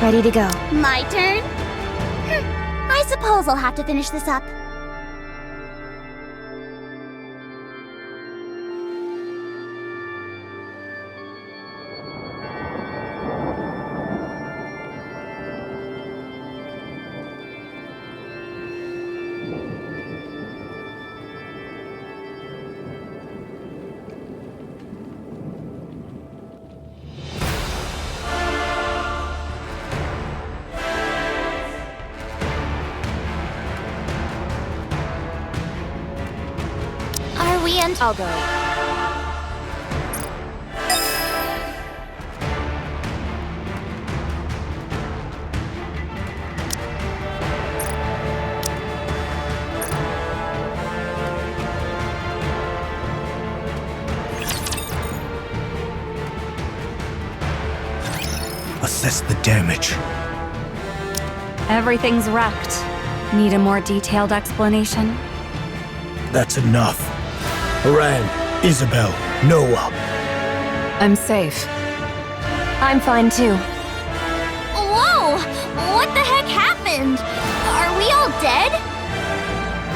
Ready to go. My turn? I suppose I'll have to finish this up. I'll go. Assess the damage. Everything's wrecked. Need a more detailed explanation? That's enough. Haran, Isabel, Noah. I'm safe. I'm fine too. Whoa! What the heck happened? Are we all dead?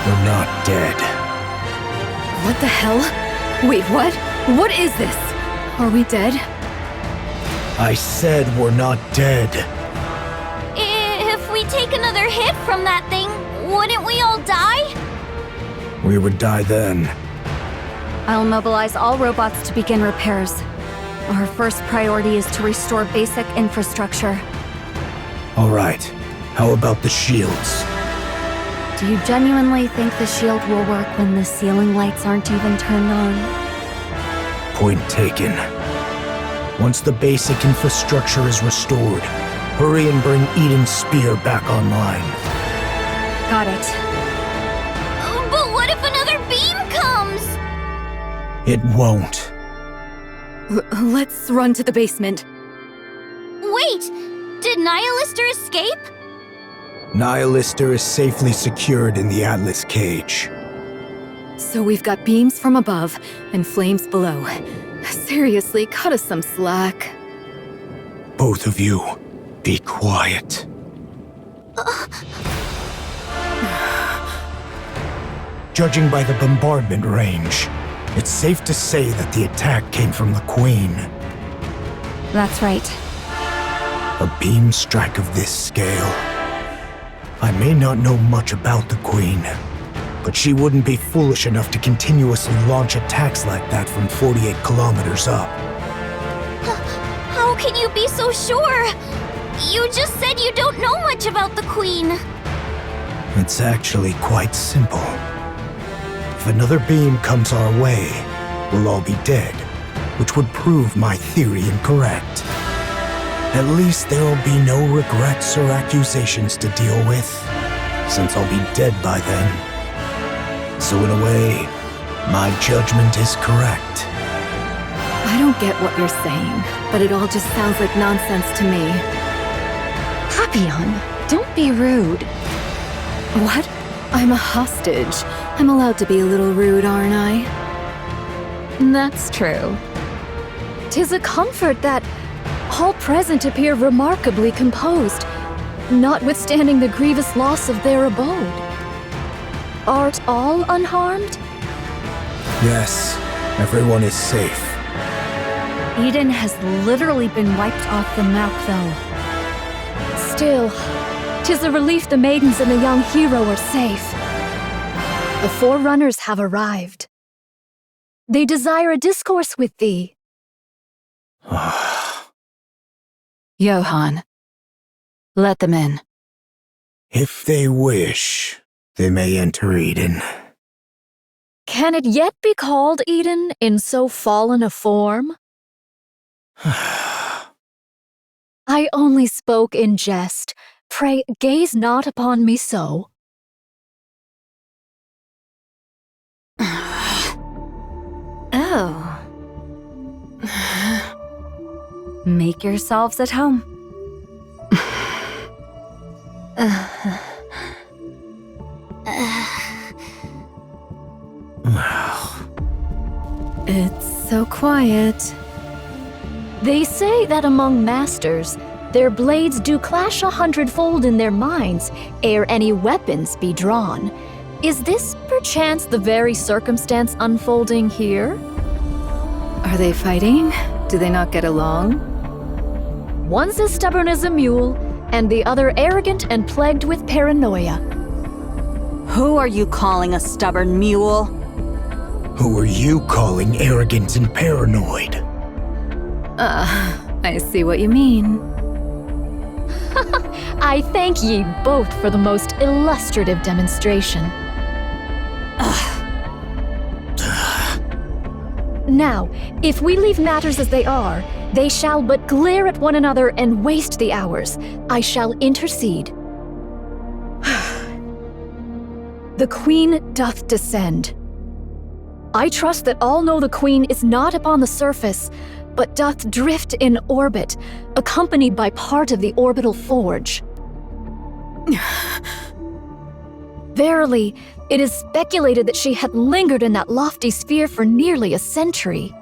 We're not dead. What the hell? Wait, what? What is this? Are we dead? I said we're not dead. If we take another hit from that thing, wouldn't we all die? We would die then. I'll mobilize all robots to begin repairs. Our first priority is to restore basic infrastructure. All right. How about the shields? Do you genuinely think the shield will work when the ceiling lights aren't even turned on? Point taken. Once the basic infrastructure is restored, hurry and bring Eden's spear back online. Got it. But what if another beam comes? It won't. Let's run to the basement. Wait! Did Nihilister escape? Nihilister is safely secured in the Atlas cage. So we've got beams from above and flames below. Seriously, cut us some slack. Both of you, be quiet. Judging by the bombardment range, it's safe to say that the attack came from the Queen. That's right. A beam strike of this scale. I may not know much about the Queen, but she wouldn't be foolish enough to continuously launch attacks like that from 48 kilometers up. How can you be so sure? You just said you don't know much about the Queen. It's actually quite simple. If another beam comes our way, we'll all be dead, which would prove my theory incorrect. At least there'll be no regrets or accusations to deal with, since I'll be dead by then. So in a way, my judgment is correct. I don't get what you're saying, but it all just sounds like nonsense to me. Papillon, don't be rude. What? I'm a hostage. I'm allowed to be a little rude, aren't I? That's true. 'Tis a comfort that all present appear remarkably composed, notwithstanding the grievous loss of their abode. Art all unharmed? Yes, everyone is safe. Eden has literally been wiped off the map, though. Still, 'tis a relief the maidens and the young hero are safe. The Forerunners have arrived. They desire a discourse with thee. Johann, let them in. If they wish, they may enter Eden. Can it yet be called Eden in so fallen a form? I only spoke in jest. Pray, gaze not upon me so. Oh. Make yourselves at home. It's so quiet. They say that among masters, Their blades do clash 100-fold in their minds, ere any weapons be drawn. Is this perchance the very circumstance unfolding here? Are they fighting? Do they not get along? One's as stubborn as a mule, and the other arrogant and plagued with paranoia. Who are you calling a stubborn mule? Who are you calling arrogant and paranoid? I see what you mean. I thank ye both for the most illustrative demonstration. Now, if we leave matters as they are, they shall but glare at one another and waste the hours. I shall intercede. The Queen doth descend. I trust that all know the Queen is not upon the surface, but doth drift in orbit, accompanied by part of the orbital forge. Verily, it is speculated that she had lingered in that lofty sphere for nearly a century.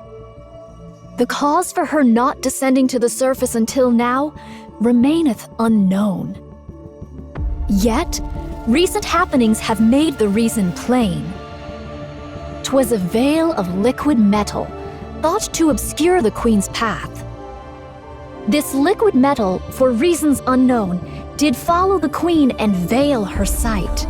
The cause for her not descending to the surface until now remaineth unknown. Yet, recent happenings have made the reason plain. 'Twas a veil of liquid metal, thought to obscure the Queen's path. This liquid metal, for reasons unknown, did follow the Queen and veil her sight.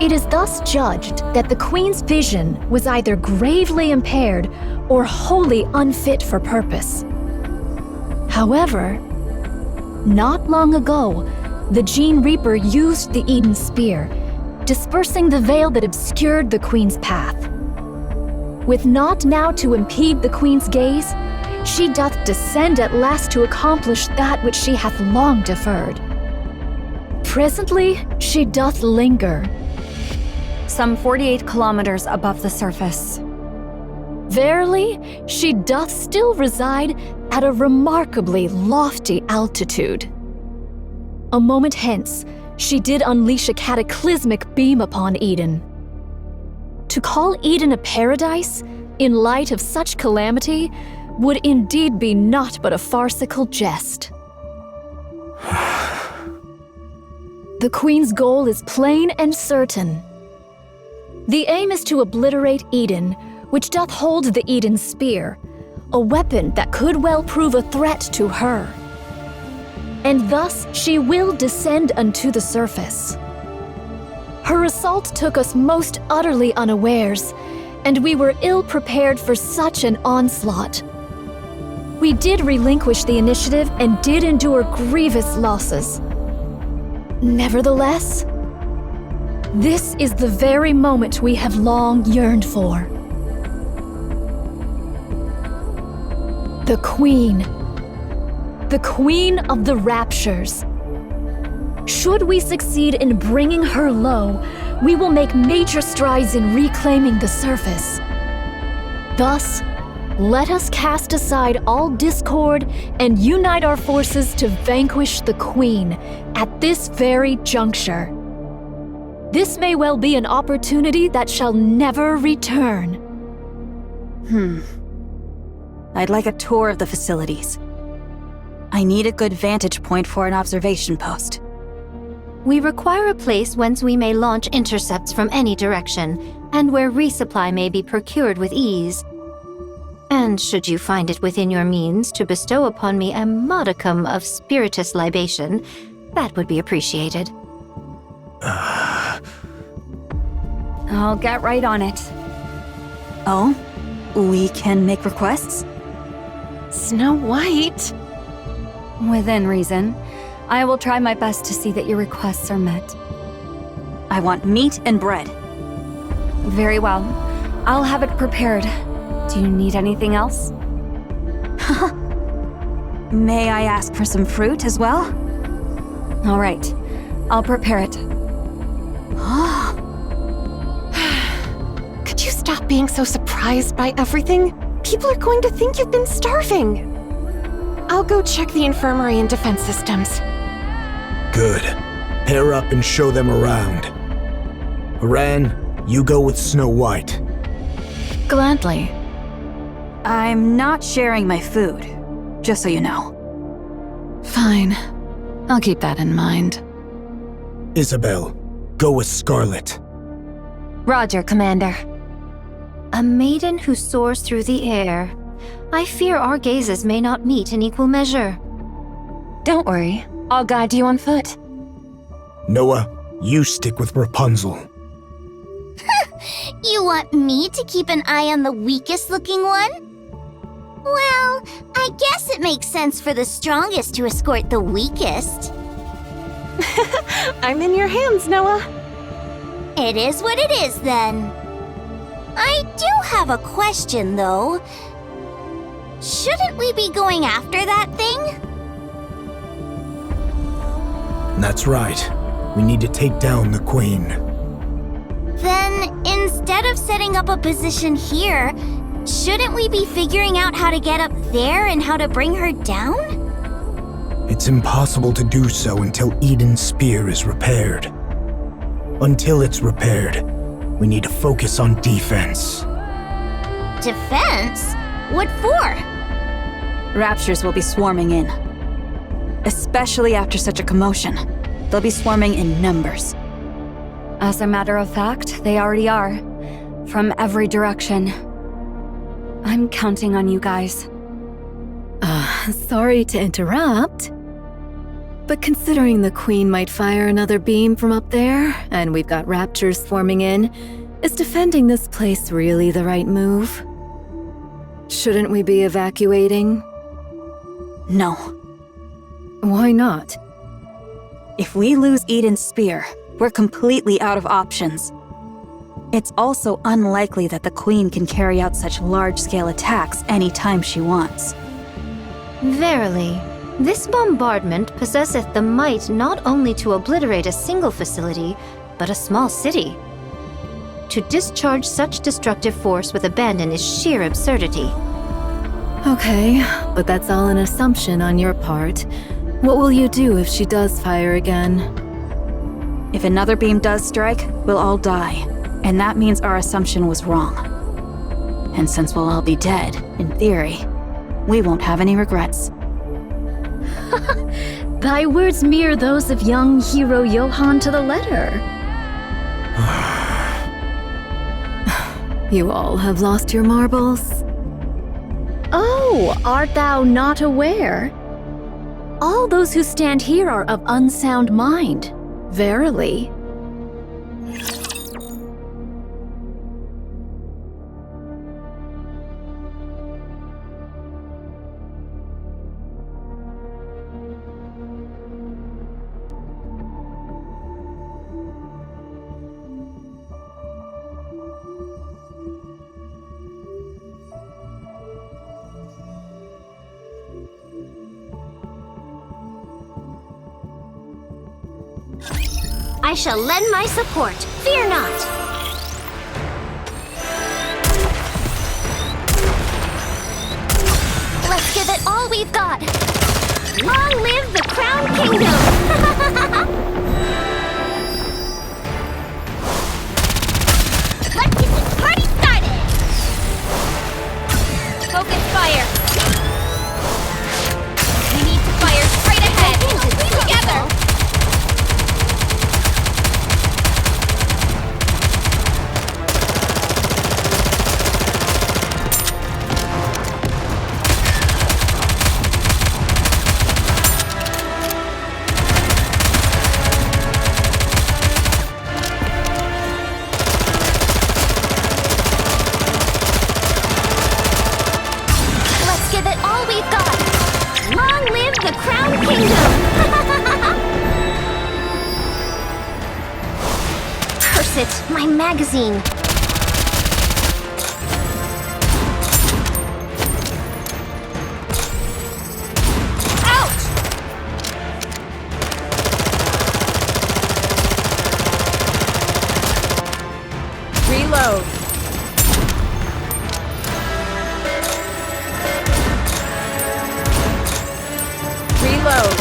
It is thus judged that the Queen's vision was either gravely impaired or wholly unfit for purpose. However, not long ago, the Gene Reaper used the Eden Spear, dispersing the veil that obscured the Queen's path. With naught now to impede the Queen's gaze, she doth descend at last to accomplish that which she hath long deferred. Presently, she doth linger. Some 48 kilometers above the surface. Verily, she doth still reside at a remarkably lofty altitude. A moment hence, she did unleash a cataclysmic beam upon Eden. To call Eden a paradise, in light of such calamity, would indeed be naught but a farcical jest. The Queen's goal is plain and certain. The aim is to obliterate Eden, which doth hold the Eden Spear, a weapon that could well prove a threat to her. And thus she will descend unto the surface. Her assault took us most utterly unawares, and we were ill prepared for such an onslaught. We did relinquish the initiative and did endure grievous losses. Nevertheless, this is the very moment we have long yearned for. The Queen of the Raptures. Should we succeed in bringing her low, we will make major strides in reclaiming the surface. Thus, let us cast aside all discord and unite our forces to vanquish the Queen at this very juncture. This may well be an opportunity that shall never return. I'd like a tour of the facilities. I need a good vantage point for an observation post. We require a place whence we may launch intercepts from any direction, and where resupply may be procured with ease. And should you find it within your means to bestow upon me a modicum of spirituous libation, that would be appreciated. I'll get right on it. Oh? We can make requests? Snow White? Within reason. I will try my best to see that your requests are met. I want meat and bread. Very well. I'll have it prepared. Do you need anything else? May I ask for some fruit as well? All right. I'll prepare it. Could you stop being so surprised by everything? People are going to think you've been starving. I'll go check the infirmary and defense systems. Good. Pair up and show them around. Haran, you go with Snow White. Gladly. I'm not sharing my food, just so you know. Fine. I'll keep that in mind. Isabel, go with Scarlet. Roger, Commander. A maiden who soars through the air. I fear our gazes may not meet in equal measure. Don't worry. I'll guide you on foot. Noah, you stick with Rapunzel. You want me to keep an eye on the weakest looking one? Well, I guess it makes sense for the strongest to escort the weakest. I'm in your hands, Noah. It is what it is, then. I do have a question, though. Shouldn't we be going after that thing? That's right. We need to take down the Queen. Then, instead of setting up a position here, shouldn't we be figuring out how to get up there and how to bring her down? It's impossible to do so until Eden's spear is repaired. Until it's repaired, we need to focus on defense. Defense? What for? Raptures will be swarming in. Especially after such a commotion. They'll be swarming in numbers. As a matter of fact, they already are. From every direction. I'm counting on you guys. Sorry to interrupt. But considering the Queen might fire another beam from up there, and we've got raptors swarming in, is defending this place really the right move? Shouldn't we be evacuating? No. Why not? If we lose Eden's spear, we're completely out of options. It's also unlikely that the Queen can carry out such large-scale attacks anytime she wants. Verily, this bombardment possesseth the might not only to obliterate a single facility, but a small city. To discharge such destructive force with abandon is sheer absurdity. Okay, but that's all an assumption on your part. What will you do if she does fire again? If another beam does strike, we'll all die. And that means our assumption was wrong. And since we'll all be dead, in theory, we won't have any regrets. Thy words mirror those of young hero Johann to the letter. You all have lost your marbles? Oh, art thou not aware? All those who stand here are of unsound mind. Verily. I shall lend my support. Fear not. Let's give it all we've got. Long live the Crown Kingdom! Let's get this party started! Focus fire! We need to fire straight ahead! Together! My magazine. Ouch! Reload. Reload.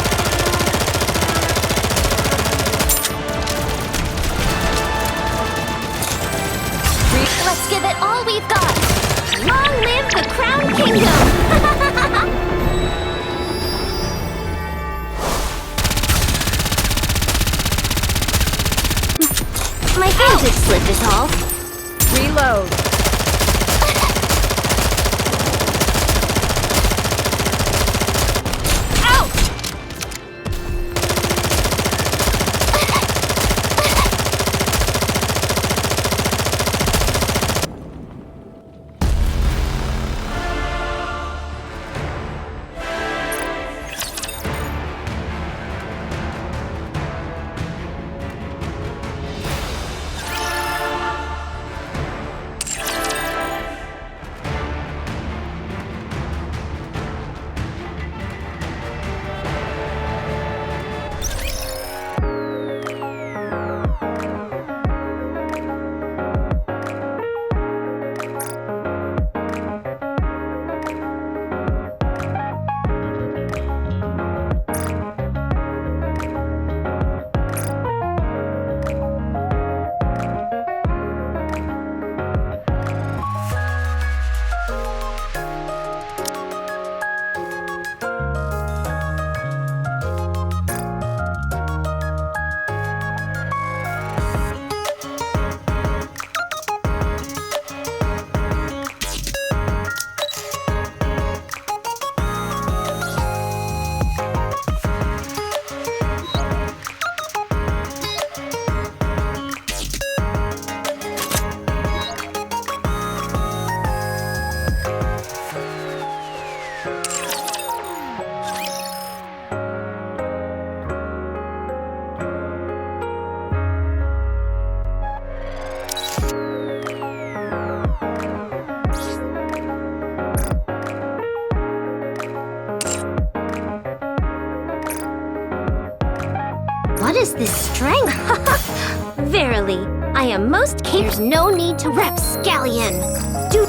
Let's give it all we've got! Long live the Crown Kingdom! is this strength? Verily, I am most capable. There's no need to rapscallion. Do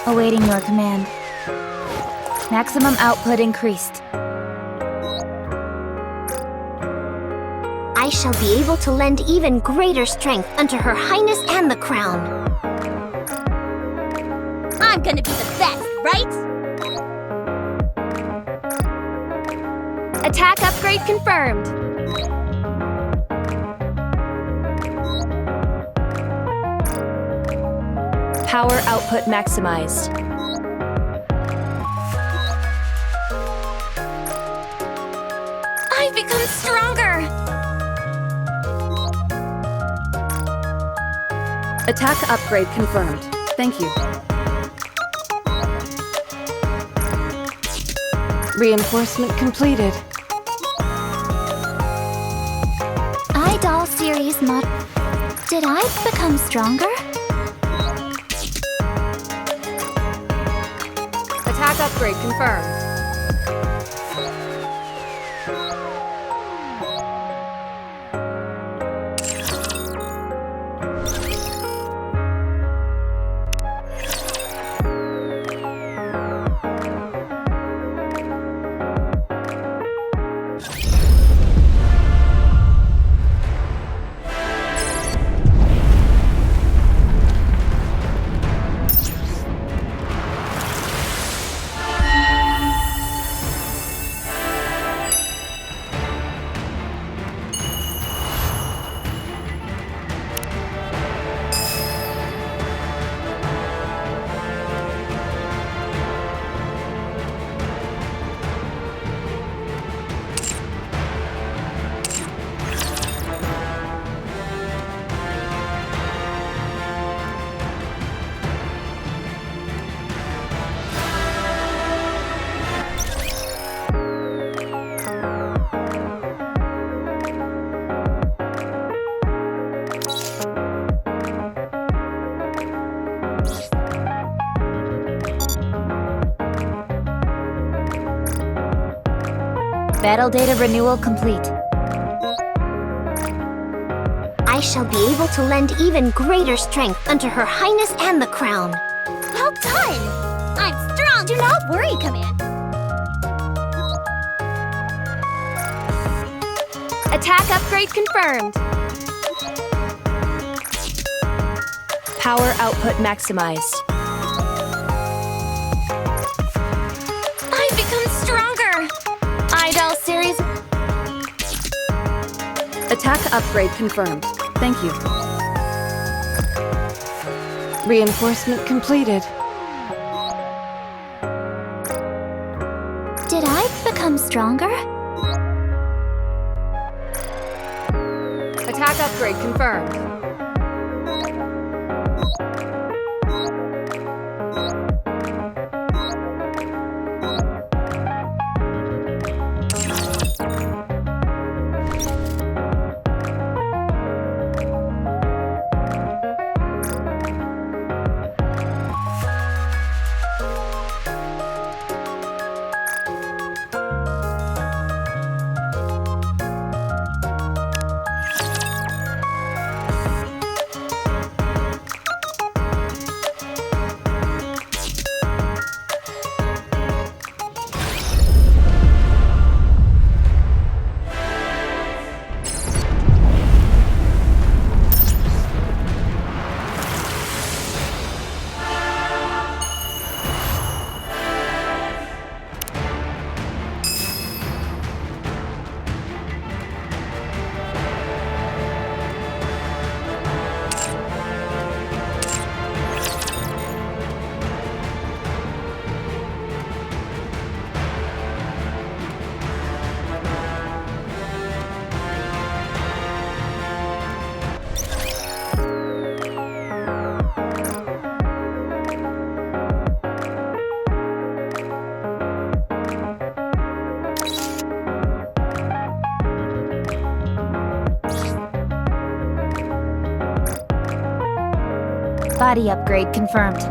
Awaiting your command. Maximum output increased. I shall be able to lend even greater strength unto Her Highness and the crown. I'm gonna be the best, right? Attack upgrade confirmed. Power output maximized. I've become stronger! Attack upgrade confirmed. Thank you. Reinforcement completed. Idol series mod. Did I become stronger? Attack upgrade confirmed. Battle data renewal complete. I shall be able to lend even greater strength unto Her Highness and the crown. Well done! I'm strong! Do not worry, Command. Attack upgrade confirmed. Power output maximized. I've become stronger! Idol series. Attack upgrade confirmed. Thank you. Reinforcement completed. Did I become stronger? Attack upgrade confirmed. Body upgrade confirmed.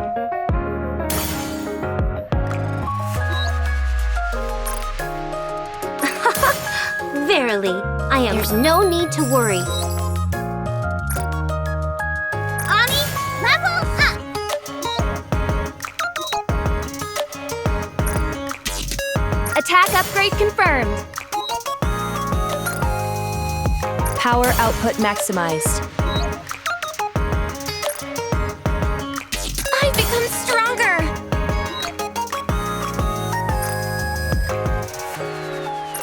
Verily, there's no need to worry. Ani, level up! Attack upgrade confirmed. Power output maximized. I've become stronger!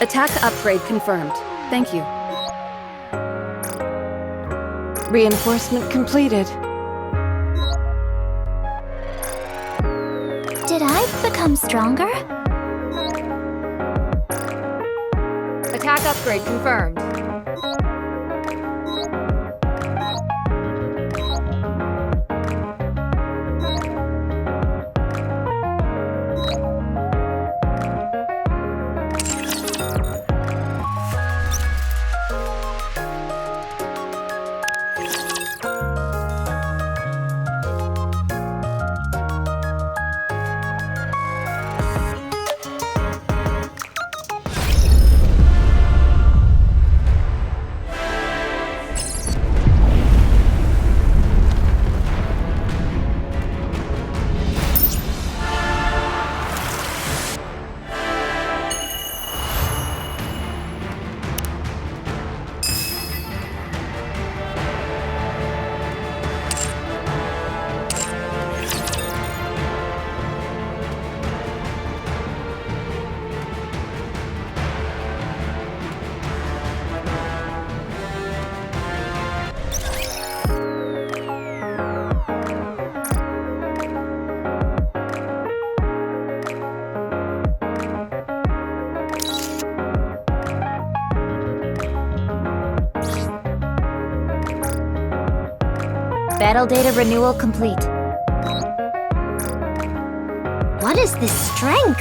Attack upgrade confirmed. Thank you. Reinforcement completed. Did I become stronger? Attack upgrade confirmed. Battle data renewal complete. What is this strength?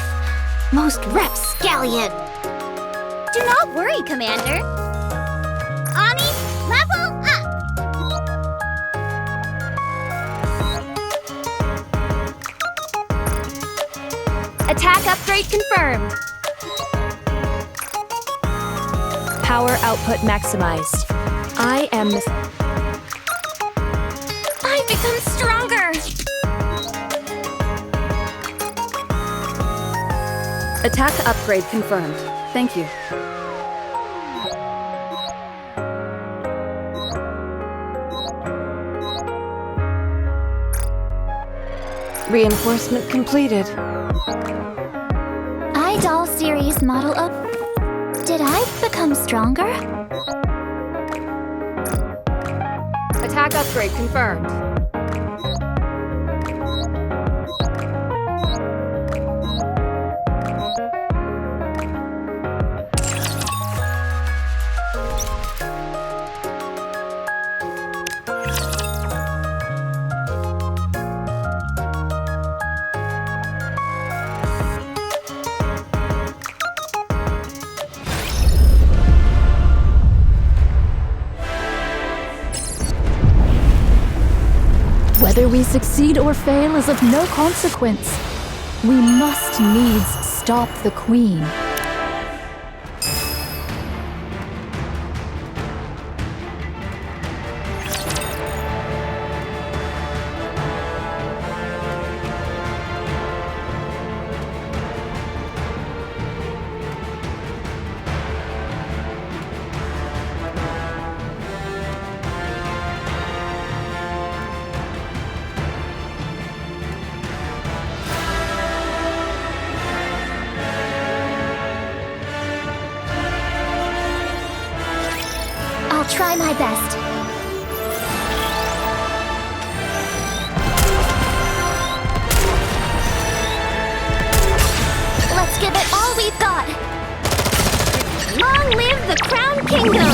Most rapscallion. Do not worry, Commander. Ani, level up! Attack upgrade confirmed. Power output maximized. I am the... I've become stronger! Attack upgrade confirmed. Thank you. Reinforcement completed. Idol series model up. Did I become stronger? Attack upgrade confirmed. Whether we succeed or fail is of no consequence. We must needs stop the Queen. I'll try my best. Let's give it all we've got. Long live the Crown Kingdom!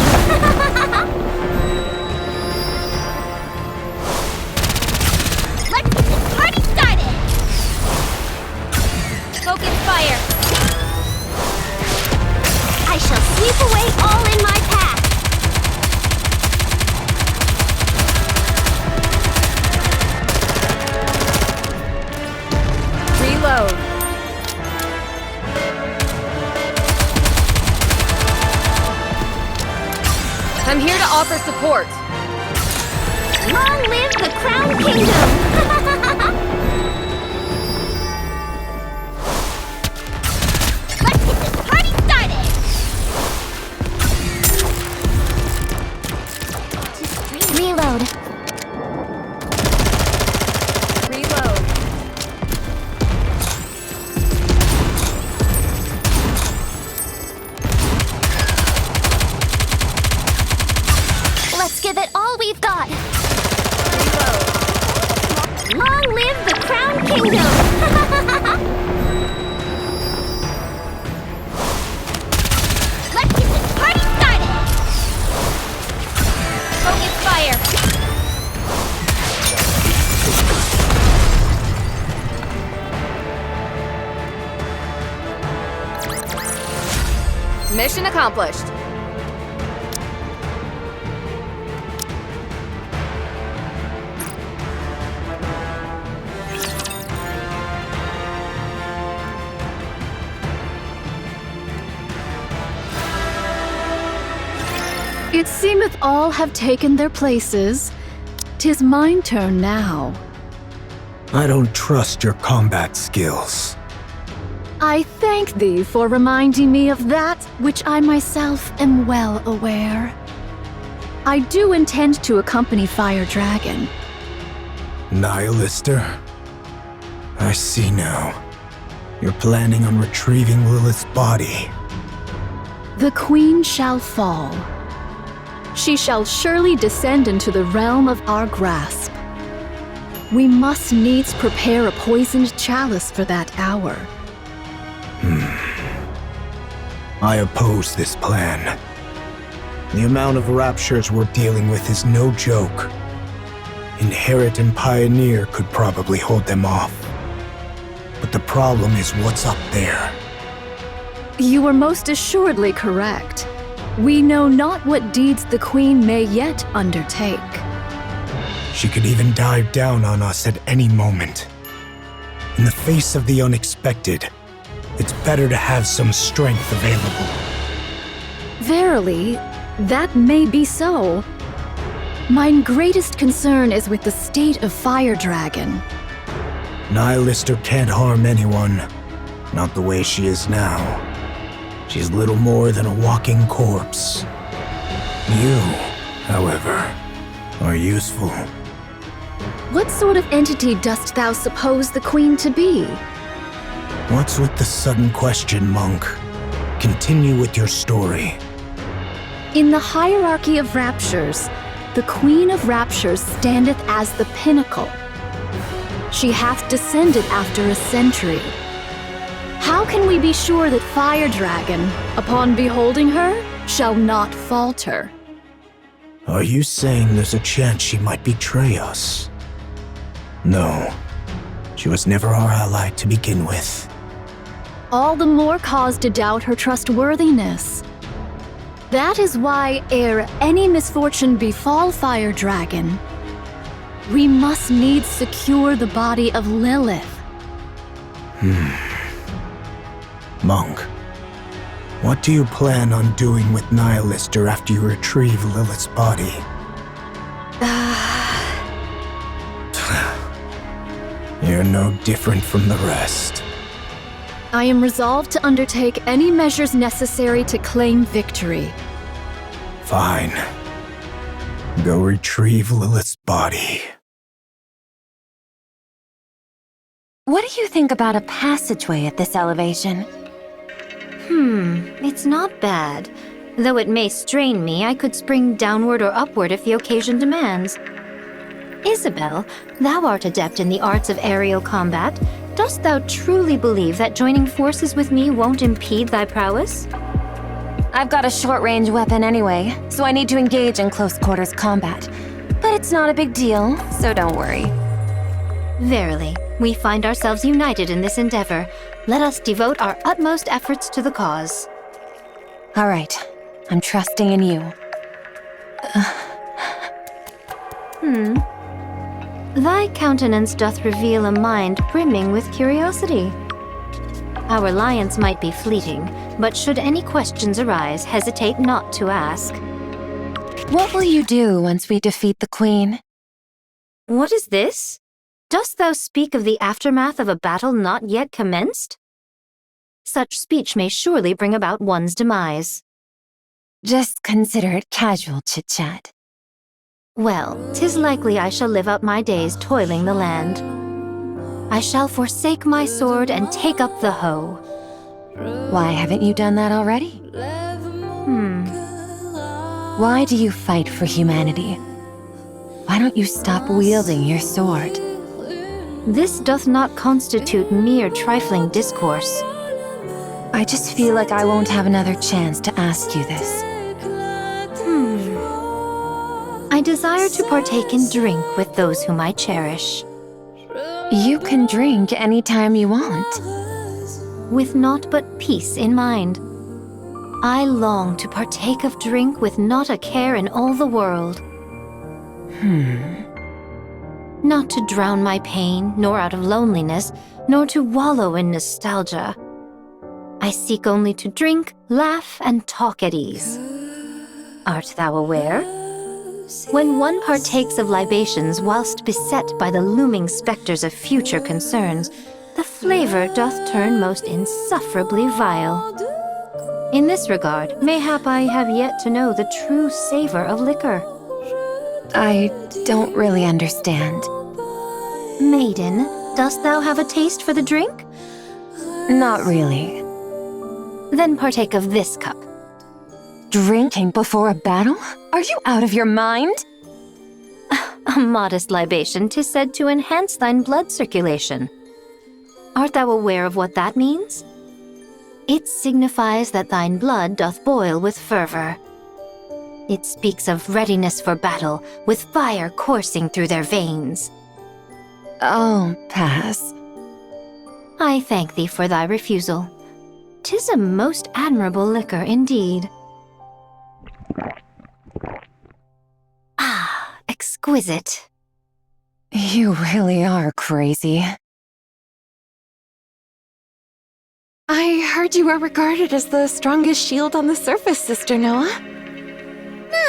Let's get this party started! Focus fire! I shall sweep away all in my path! offer support. Long live the Crown Kingdom! Let's get this party started! Reload. Reload. Let's give it all we've got. Long live the Crown Kingdom! Let's get this party started! Focus fire! Mission accomplished. It seemeth all have taken their places. 'Tis mine turn now. I don't trust your combat skills. I thank thee for reminding me of that which I myself am well aware. I do intend to accompany Fire Dragon. Nihilister? I see now. You're planning on retrieving Lilith's body. The Queen shall fall. She shall surely descend into the realm of our grasp. We must needs prepare a poisoned chalice for that hour. I oppose this plan. The amount of raptures we're dealing with is no joke. Inherit and Pioneer could probably hold them off. But the problem is what's up there. You are most assuredly correct. We know not what deeds the Queen may yet undertake. She could even dive down on us at any moment. In the face of the unexpected, it's better to have some strength available. Verily, that may be so. Mine greatest concern is with the state of Fire Dragon. Nihilister can't harm anyone. Not the way she is now. She's little more than a walking corpse. You, however, are useful. What sort of entity dost thou suppose the Queen to be? What's with the sudden question, monk? Continue with your story. In the hierarchy of raptures, the Queen of Raptures standeth as the pinnacle. She hath descended after a century. How can we be sure that Fire Dragon, upon beholding her, shall not falter? Are you saying there's a chance she might betray us? No. She was never our ally to begin with. All the more cause to doubt her trustworthiness. That is why, ere any misfortune befall Fire Dragon, we must needs secure the body of Lilith. Monk, what do you plan on doing with Nihilister after you retrieve Lilith's body? You're no different from the rest. I am resolved to undertake any measures necessary to claim victory. Fine. Go retrieve Lilith's body. What do you think about a passageway at this elevation? It's not bad. Though it may strain me, I could spring downward or upward if the occasion demands. Isabel, thou art adept in the arts of aerial combat. Dost thou truly believe that joining forces with me won't impede thy prowess? I've got a short-range weapon anyway, so I need to engage in close-quarters combat. But it's not a big deal, so don't worry. Verily, we find ourselves united in this endeavor. Let us devote our utmost efforts to the cause. All right, I'm trusting in you. Thy countenance doth reveal a mind brimming with curiosity. Our alliance might be fleeting, but should any questions arise, hesitate not to ask. What will you do once we defeat the Queen? What is this? Dost thou speak of the aftermath of a battle not yet commenced? Such speech may surely bring about one's demise. Just consider it casual chit-chat. Well, 'tis likely I shall live out my days toiling the land. I shall forsake my sword and take up the hoe. Why haven't you done that already? Why do you fight for humanity? Why don't you stop wielding your sword? This doth not constitute mere trifling discourse. I just feel like I won't have another chance to ask you this. I desire to partake in drink with those whom I cherish. You can drink anytime you want. With naught but peace in mind. I long to partake of drink with not a care in all the world. Not to drown my pain, nor out of loneliness, nor to wallow in nostalgia. I seek only to drink, laugh, and talk at ease. Art thou aware? When one partakes of libations whilst beset by the looming specters of future concerns, the flavor doth turn most insufferably vile. In this regard, mayhap I have yet to know the true savor of liquor. I don't really understand. Maiden, dost thou have a taste for the drink? Not really. Then partake of this cup. Drinking before a battle? Are you out of your mind? A modest libation 'tis said to enhance thine blood circulation. Art thou aware of what that means? It signifies that thine blood doth boil with fervor. It speaks of readiness for battle, with fire coursing through their veins. I'll pass. I thank thee for thy refusal. 'Tis a most admirable liquor indeed. Ah, exquisite. You really are crazy. I heard you are regarded as the strongest shield on the surface, Sister Noah.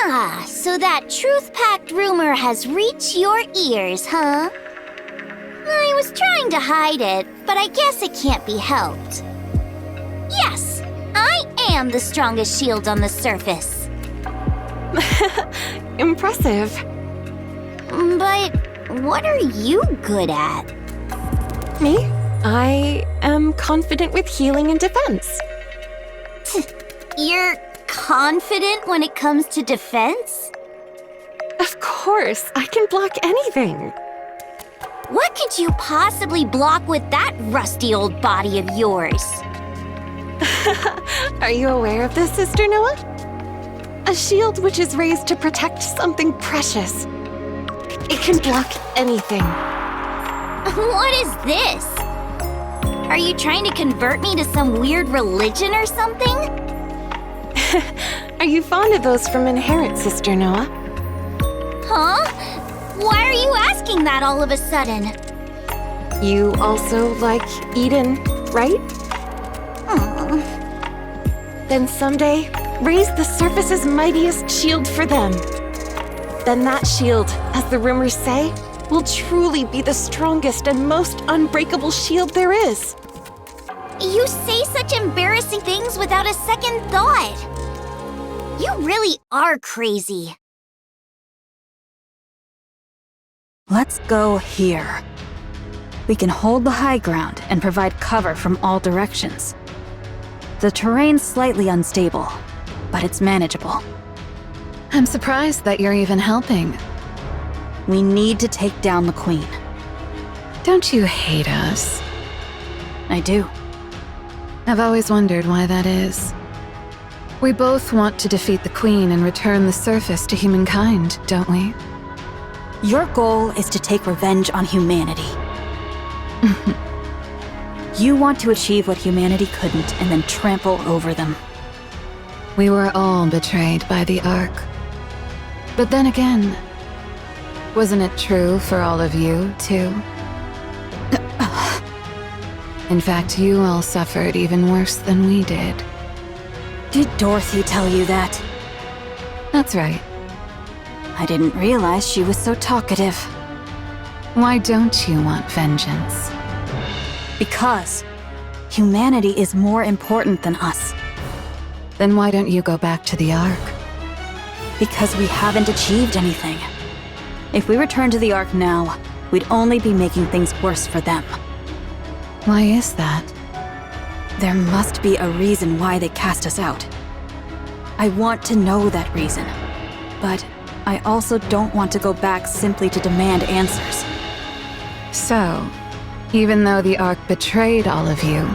Ah, so that truth-packed rumor has reached your ears, huh? I was trying to hide it, but I guess it can't be helped. Yes, I am the strongest shield on the surface. Impressive. But what are you good at? Me? I am confident with healing and defense. You're confident when it comes to defense? Of course, I can block anything. What could you possibly block with that rusty old body of yours? Are you aware of this, Sister Noah? A shield which is raised to protect something precious. It can block anything. What is this? Are you trying to convert me to some weird religion or something? Are you fond of those from Inherit, Sister Noah? Huh? Why are you asking that all of a sudden? You also like Eden, right? Oh. Then someday, raise the surface's mightiest shield for them. Then that shield, as the rumors say, will truly be the strongest and most unbreakable shield there is. You say such embarrassing things without a second thought. You really are crazy. Let's go here. We can hold the high ground and provide cover from all directions. The terrain's slightly unstable, but it's manageable. I'm surprised that you're even helping. We need to take down the Queen. Don't you hate us? I do. I've always wondered why that is. We both want to defeat the Queen and return the surface to humankind, don't we? Your goal is to take revenge on humanity. You want to achieve what humanity couldn't and then trample over them. We were all betrayed by the Ark. But then again, wasn't it true for all of you, too? In fact, you all suffered even worse than we did. Did Dorothy tell you that? That's right. I didn't realize she was so talkative. Why don't you want vengeance? Because humanity is more important than us. Then why don't you go back to the Ark? Because we haven't achieved anything. If we return to the Ark now, we'd only be making things worse for them. Why is that? There must be a reason why they cast us out. I want to know that reason. But I also don't want to go back simply to demand answers. So, even though the Ark betrayed all of you,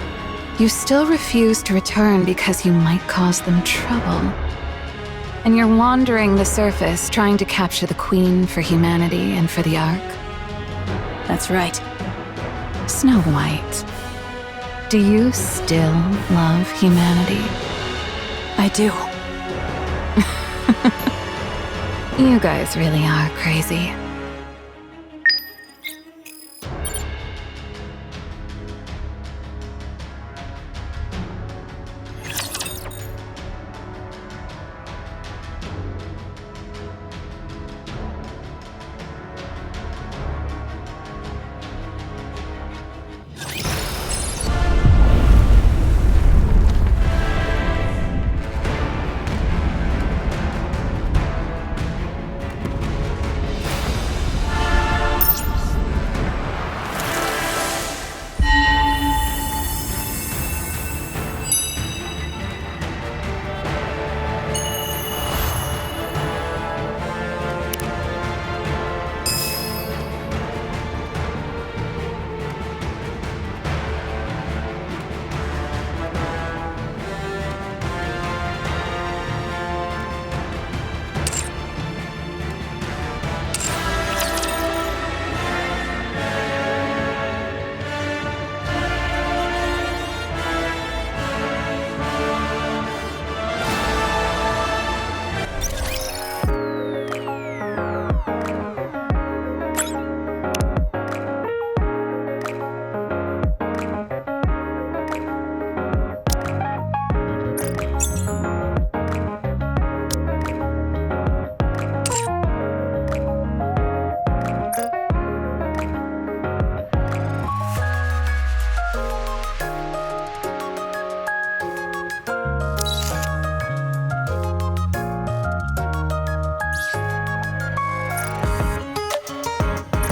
you still refuse to return because you might cause them trouble. And you're wandering the surface trying to capture the Queen for humanity and for the Ark. That's right. Snow White, do you still love humanity? I do. You guys really are crazy.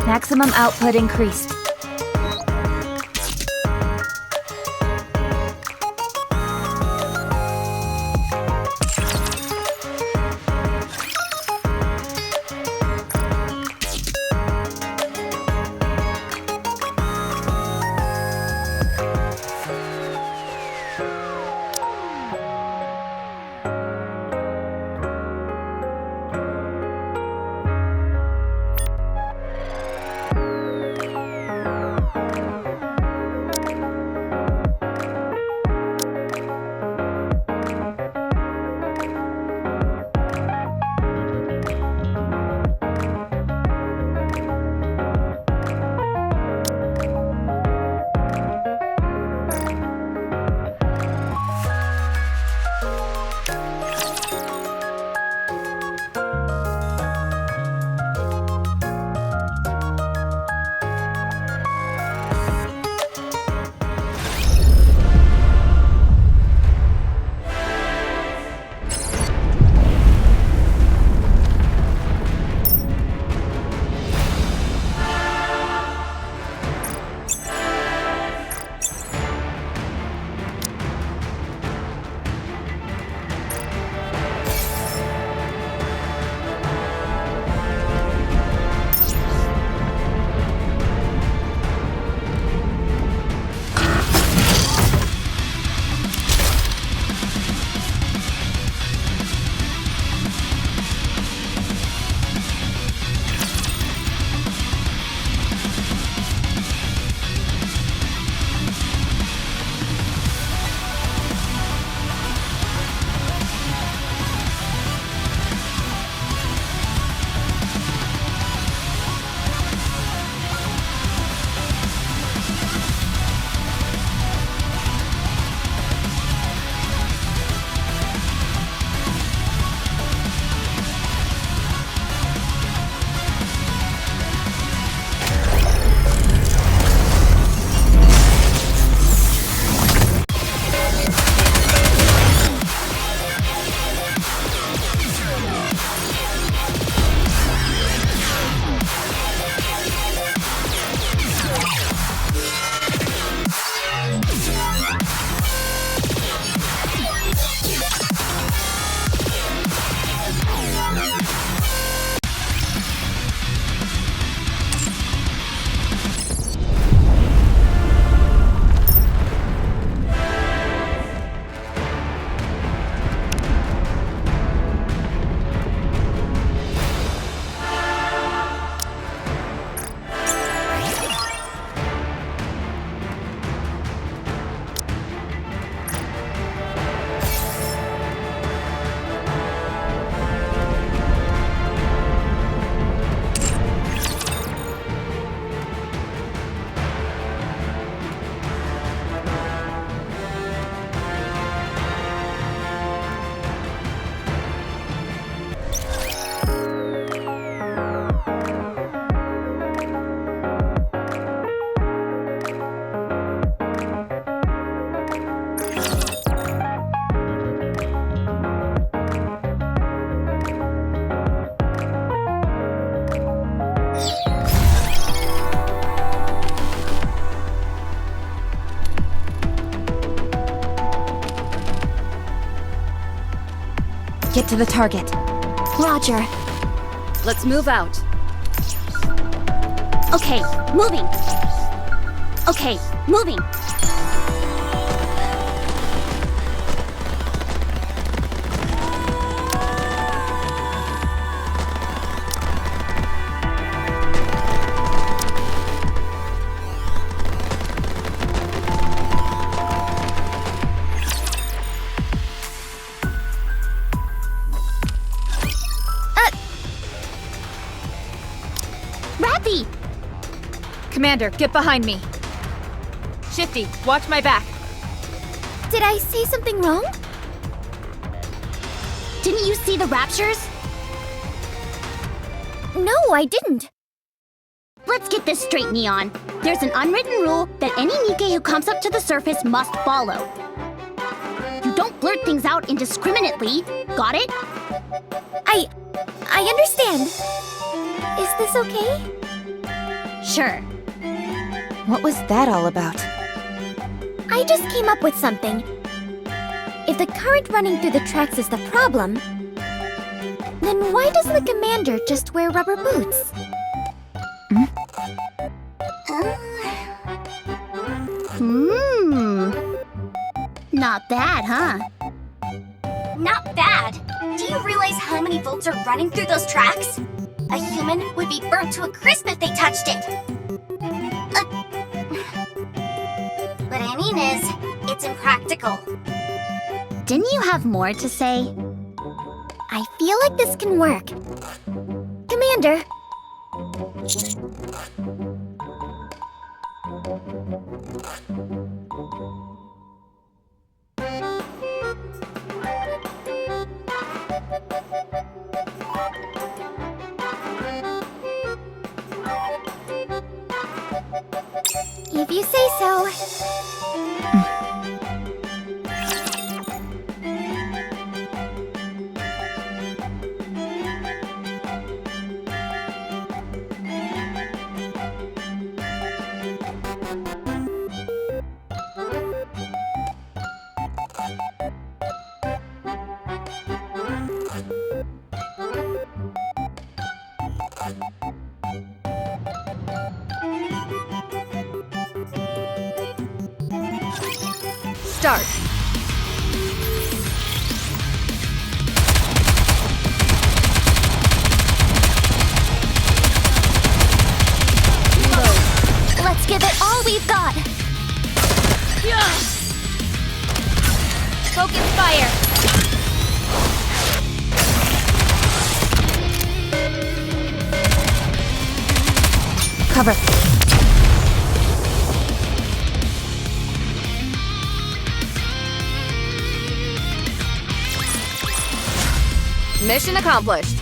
Maximum output increased. get to the target. Roger. Let's move out. Okay, moving. Okay, moving. Rappy! Commander, get behind me. Shifty, watch my back. Did I say something wrong? Didn't you see the raptures? No, I didn't. Let's get this straight, Neon. There's an unwritten rule that any Nikke who comes up to the surface must follow. You don't blurt things out indiscriminately. Got it? I understand. Is this okay? Sure. What was that all about? I just came up with something. If the current running through the tracks is the problem, then why doesn't the commander just wear rubber boots? Not bad, huh? Not bad. Do you realize how many volts are running through those tracks? A human would be burnt to a crisp if they touched it. What I mean is, it's impractical. Didn't you have more to say? I feel like this can work. Commander. If you say so. Start. Let's give it all we've got. Focus fire. Cover. Mission accomplished.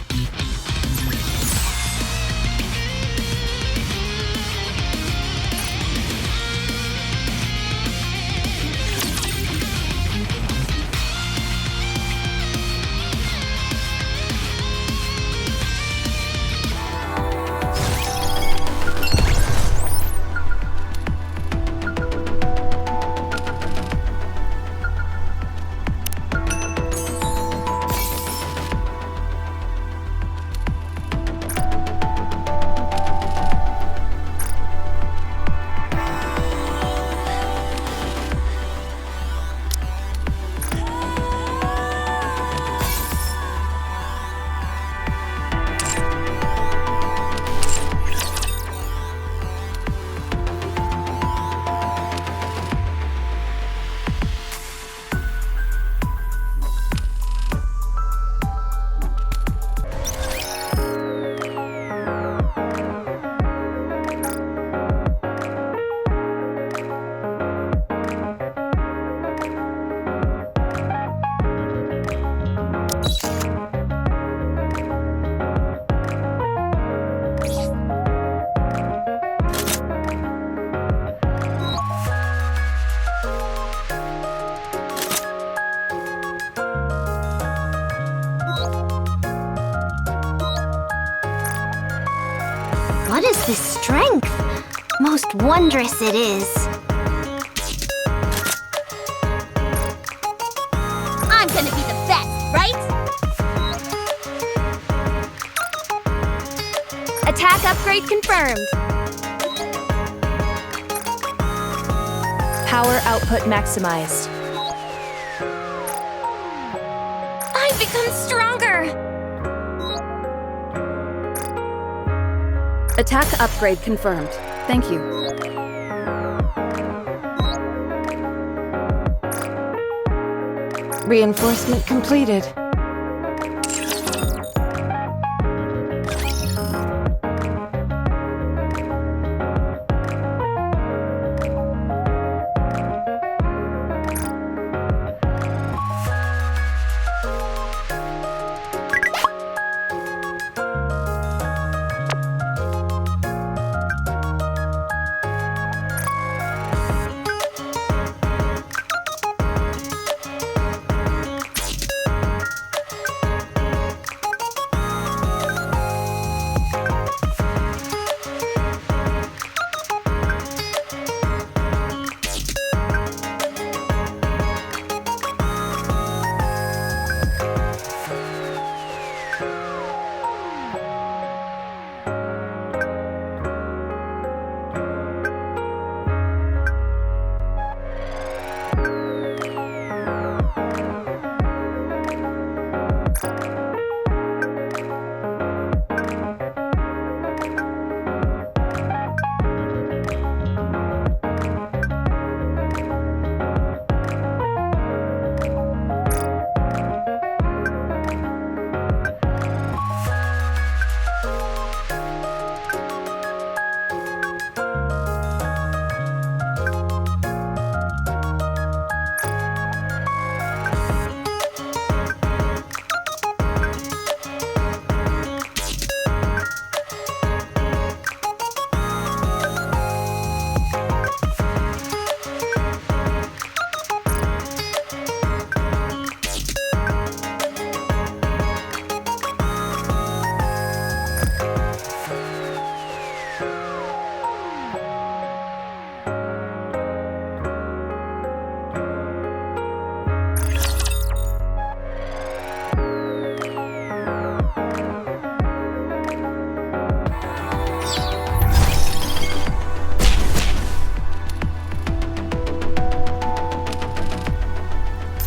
What is this strength? Most wondrous it is. I'm gonna be the best, right? Attack upgrade confirmed. Power output maximized. I've become stronger. Attack upgrade confirmed. Thank you. Reinforcement completed.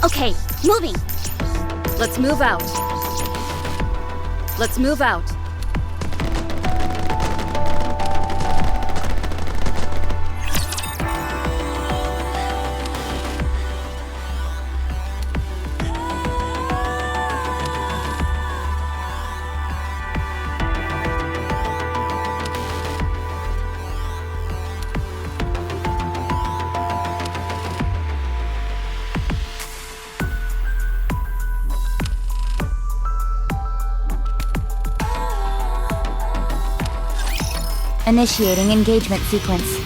Okay, moving. Let's move out. Let's move out. Initiating engagement sequence.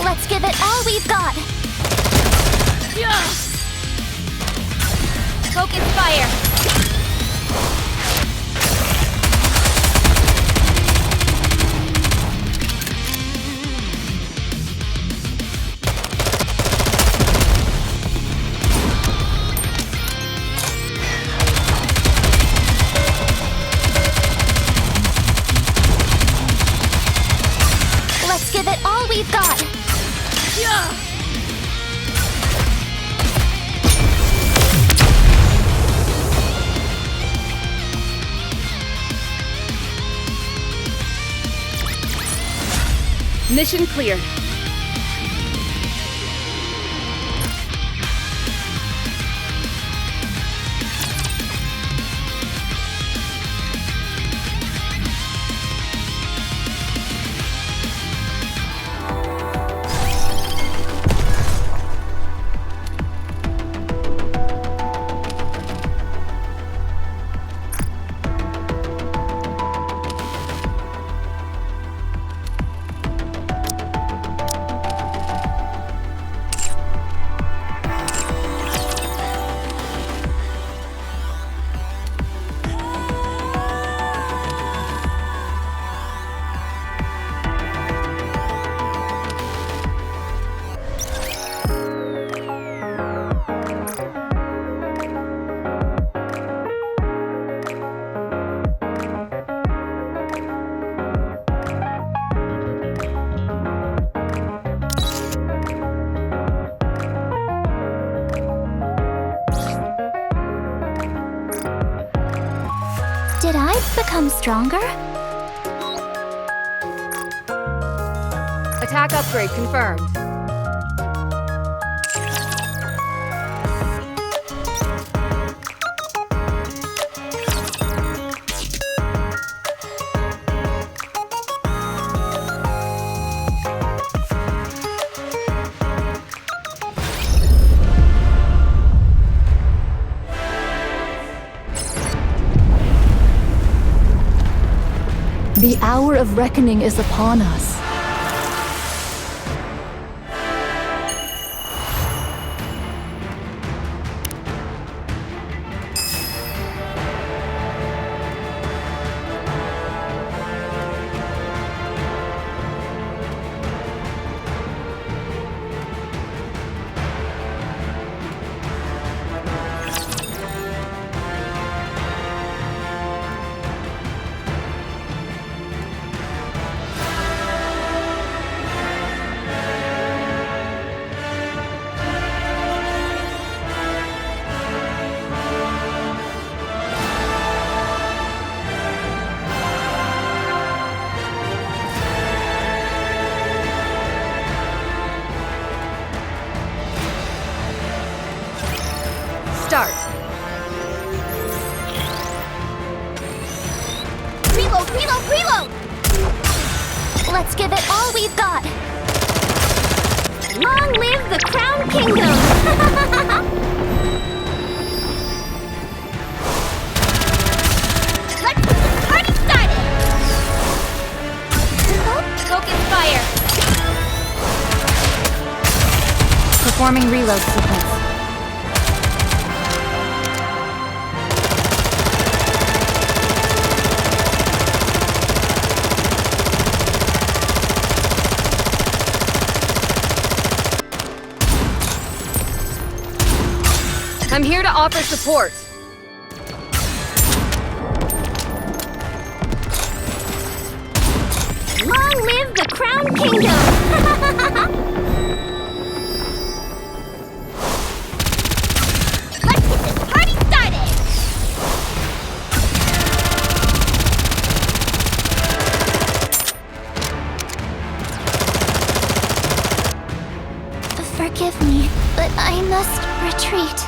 Let's give it all we've got. Focus fire. Let's give it all we've got. Mission clear. Did I become stronger? Attack upgrade confirmed. The hour of reckoning is upon us. Start. Reload, reload, reload! Let's give it all we've got. Long live the Crown Kingdom! Let's get this party started! Focus fire! Performing reload sequence. I'm here to offer support. Long live the Crown Kingdom! Let's get this party started! Forgive me, but I must retreat.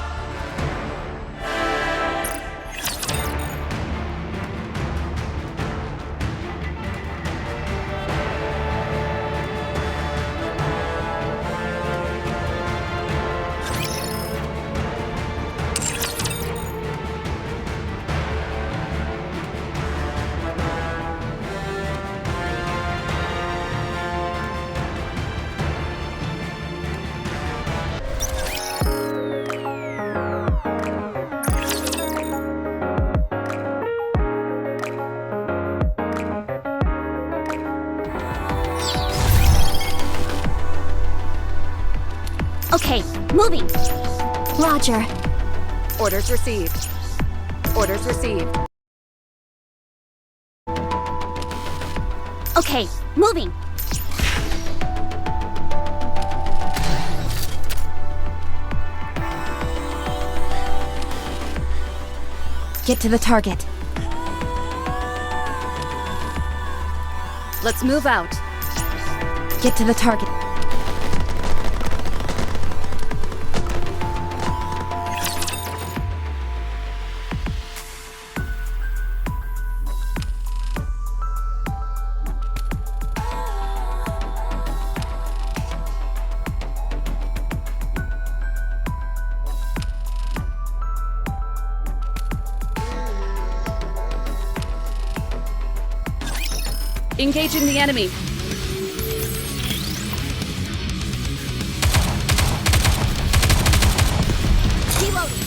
Okay, moving. Roger. Orders received. Orders received. Okay, moving. Get to the target. Let's move out. Get to the target. Engaging the enemy. Reloading.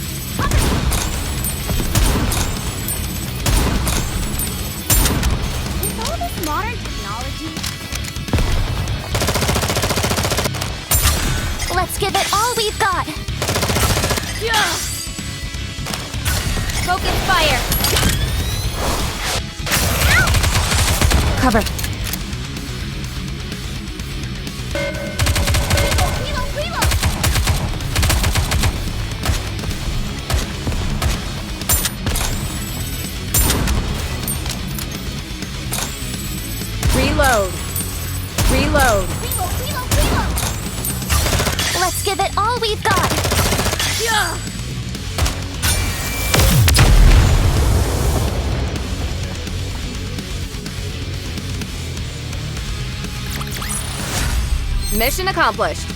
With all this modern technology, let's give it all we've got. Yeah. Focus fire. Cover. Reload, reload. Reload. Reload. Let's give it all we've got. Mission accomplished.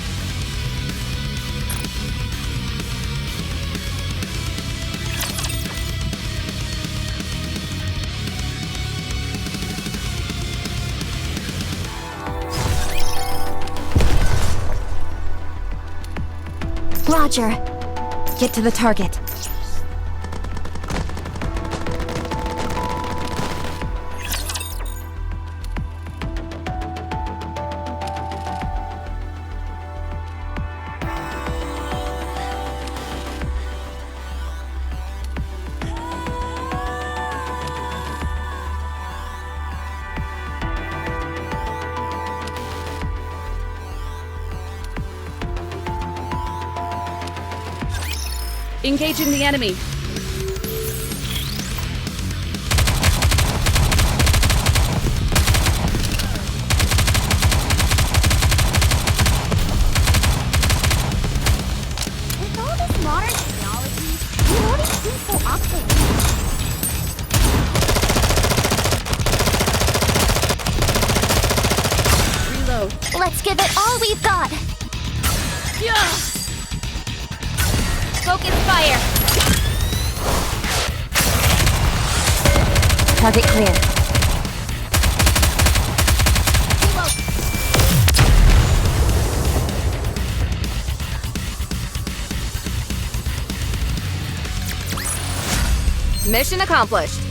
Roger. Get to the target. Engaging the enemy. With all this modern technology, reloading seems so obsolete. Reload. Let's give it all we've got. Focus fire. Target clear. Mission accomplished.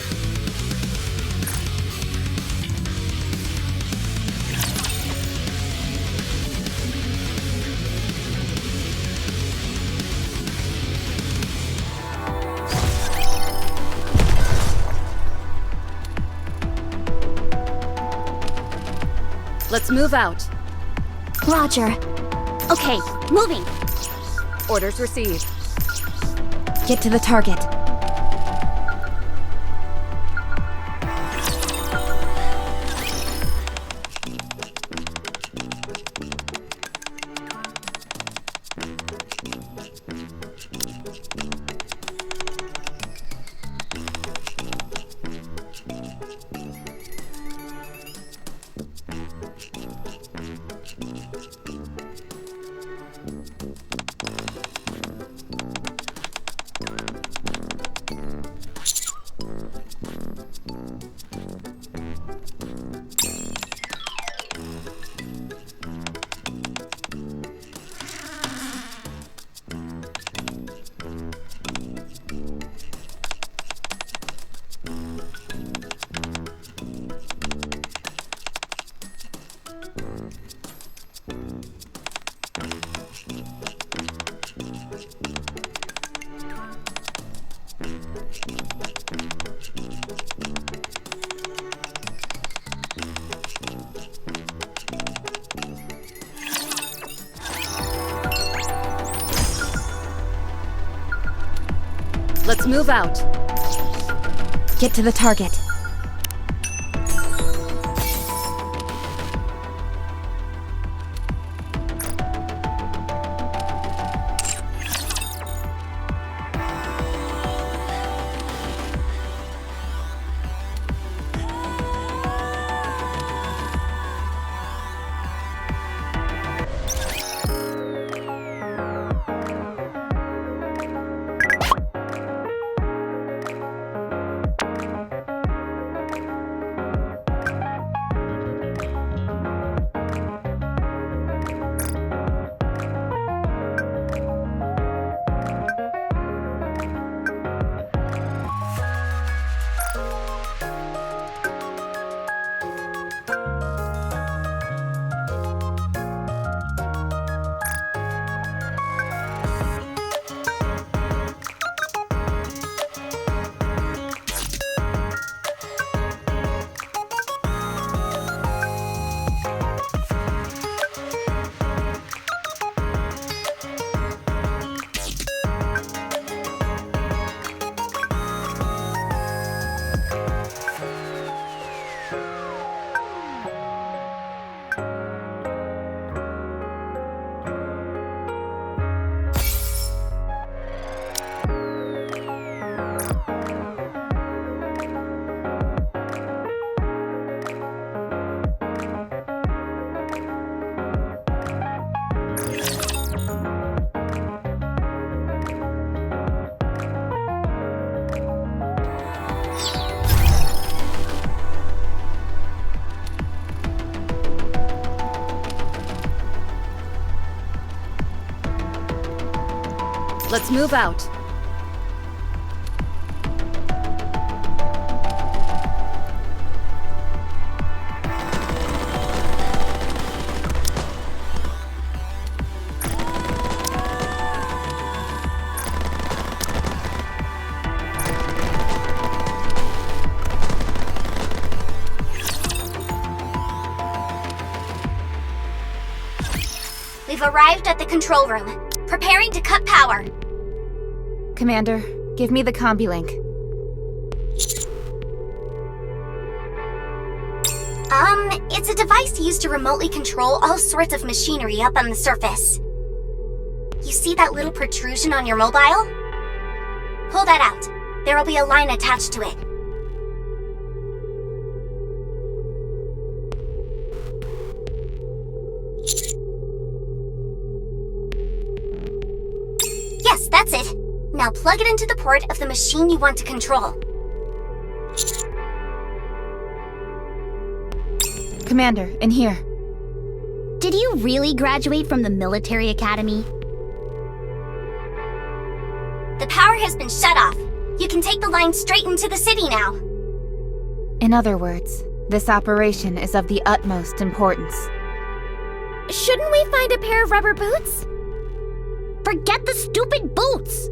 Let's move out. Roger. Okay, moving. Orders received. Get to the target. Let's move out. Get to the target. Let's move out. We've arrived at the control room, preparing to cut power. Commander, give me the combi link. It's a device used to remotely control all sorts of machinery up on the surface. You see that little protrusion on your mobile? Pull that out. There will be a line attached to it. Yes, that's it. Now plug it into the port of the machine you want to control. Commander, in here. Did you really graduate from the military academy? The power has been shut off. You can take the line straight into the city now. In other words, this operation is of the utmost importance. Shouldn't we find a pair of rubber boots? Forget the stupid boots!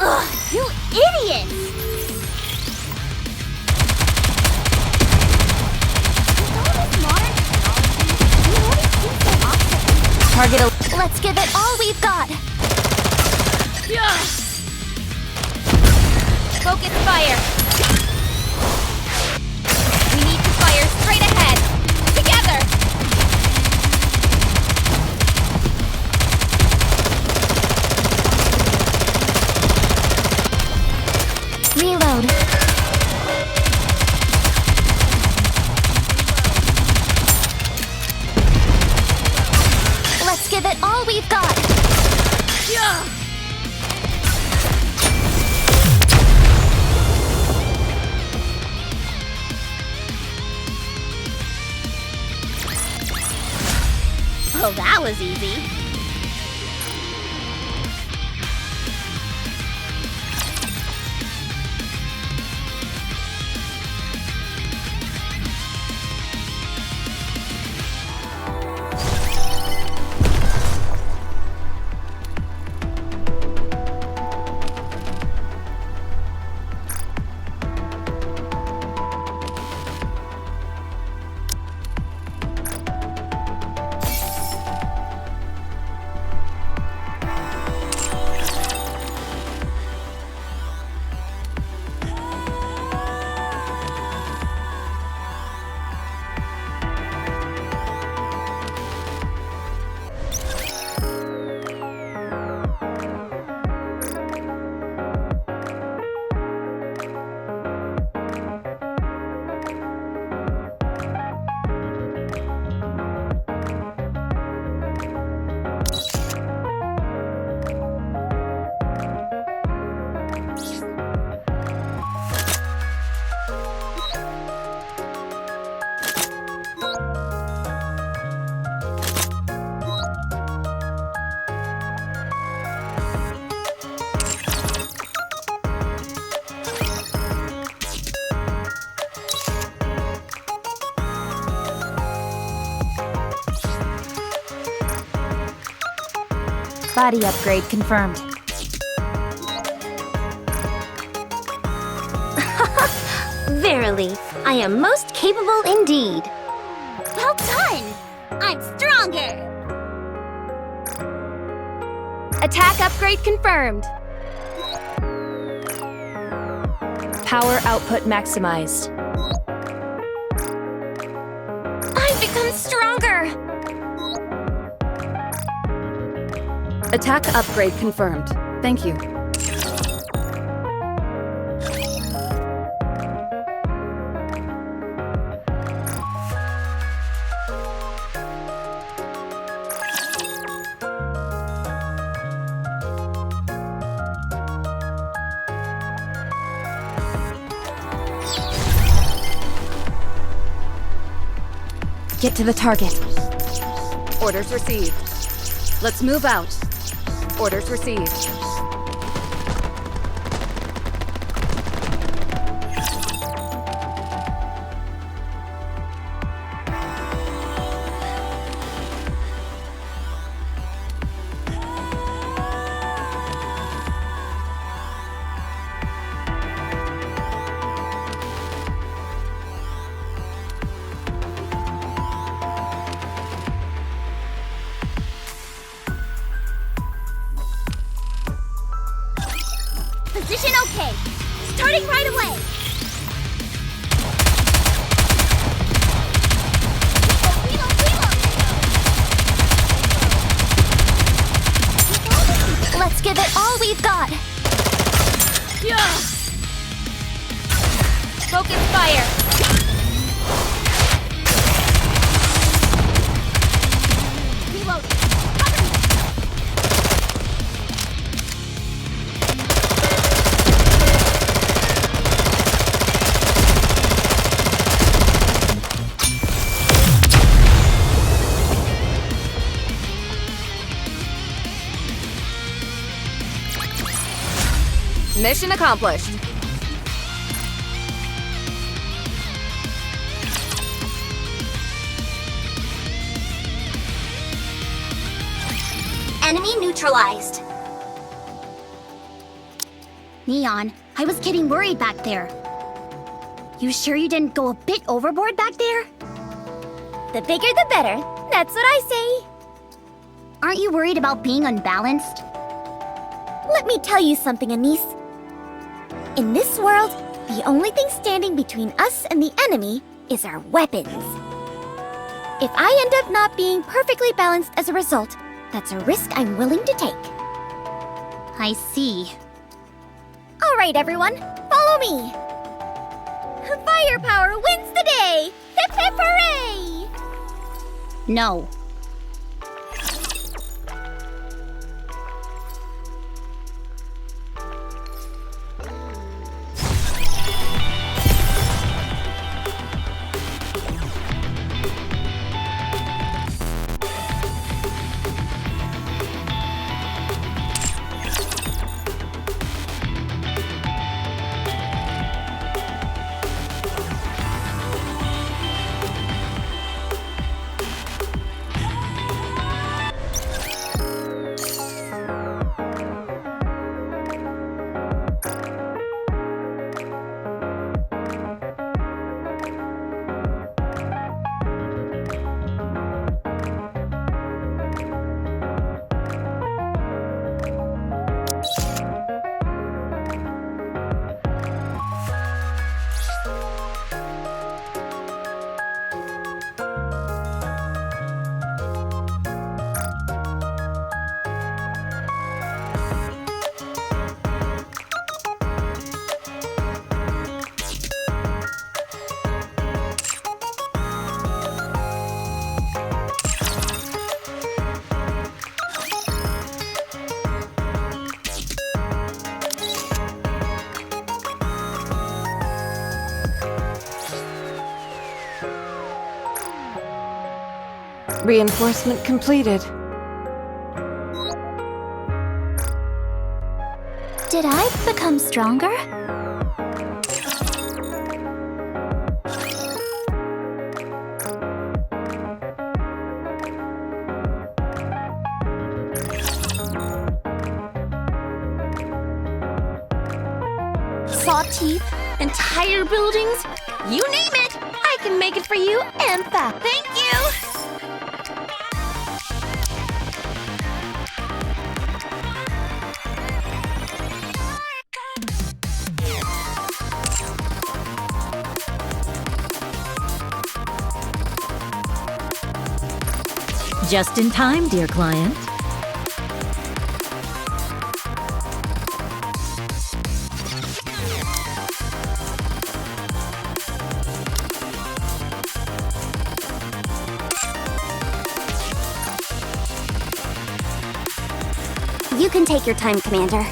Ugh, you idiots! Target Let's give it all we've got! Focus fire! We need to fire straight ahead! Together! Reload. Let's give it all we've got. Well, that was easy. Body upgrade confirmed. Verily, I am most capable indeed. Well done! I'm stronger! Attack upgrade confirmed. Power output maximized. I've become stronger! Attack upgrade confirmed. Thank you. Get to the target. Orders received. Let's move out. Orders received. Position okay. Starting right away. Reload, reload, reload. Let's give it all we've got. Yeah. Focus fire. Reload. Cover me. Mission accomplished. Enemy neutralized. Neon, I was getting worried back there. You sure you didn't go a bit overboard back there? The bigger the better. That's what I say. Aren't you worried about being unbalanced? Let me tell you something, Anise. In this world, the only thing standing between us and the enemy is our weapons. If I end up not being perfectly balanced as a result, that's a risk I'm willing to take. I see. All right, everyone, follow me. Firepower wins the day! Hip hip hooray! No. Reinforcement completed. Did I become stronger? Saw teeth, entire buildings, you name it, I can make it for you and back. Thank you! Just in time, dear client. You can take your time, Commander.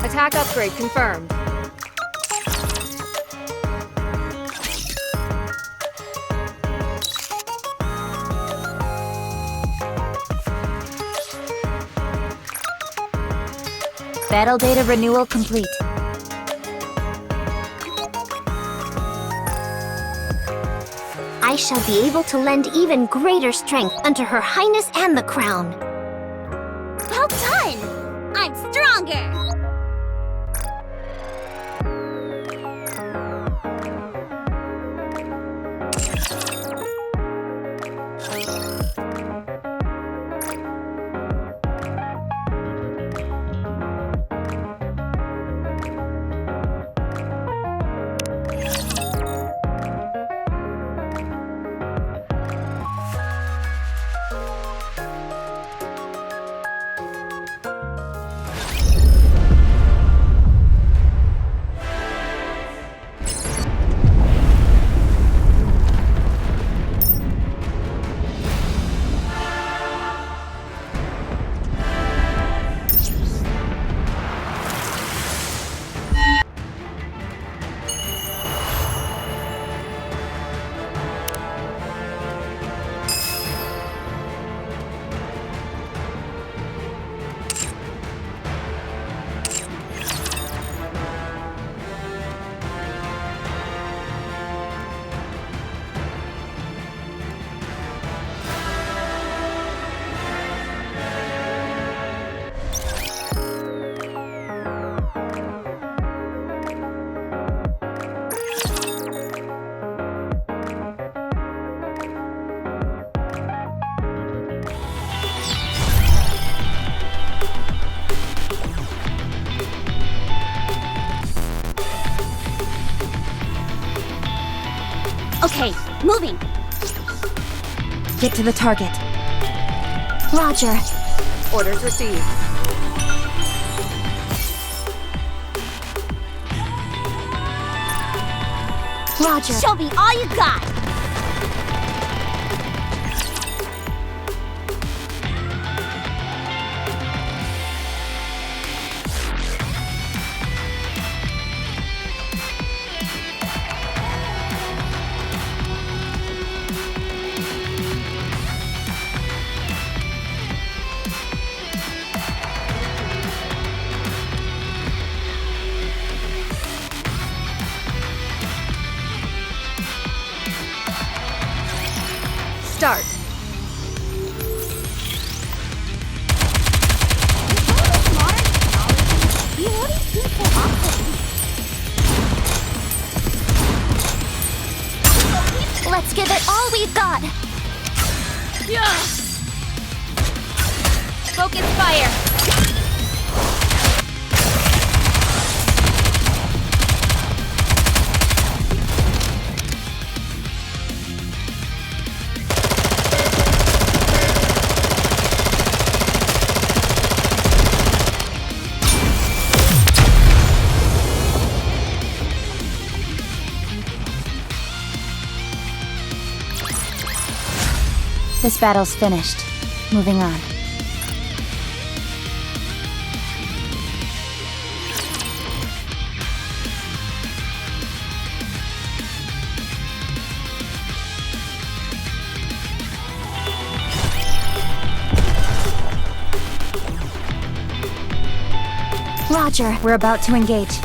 Attack upgrade confirmed. Battle data renewal complete. I shall be able to lend even greater strength unto Her Highness and the crown. Well done! I'm stronger! Okay, moving. Get to the target. Roger. Orders received. Roger. Show me all you got. Start. Let's give it all we've got. Yeah. Focus fire. This battle's finished. Moving on. Roger. We're about to engage.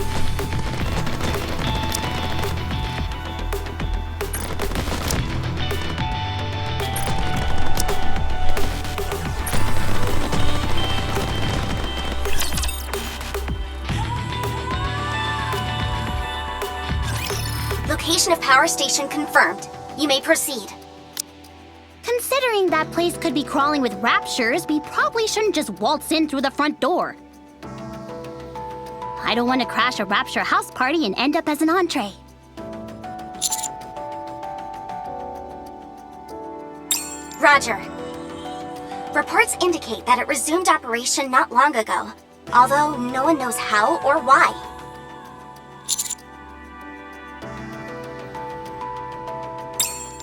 Location of power station confirmed. You may proceed. Considering that place could be crawling with raptures, we probably shouldn't just waltz in through the front door. I don't want to crash a rapture house party and end up as an entree. Roger. Reports indicate that it resumed operation not long ago, although no one knows how or why.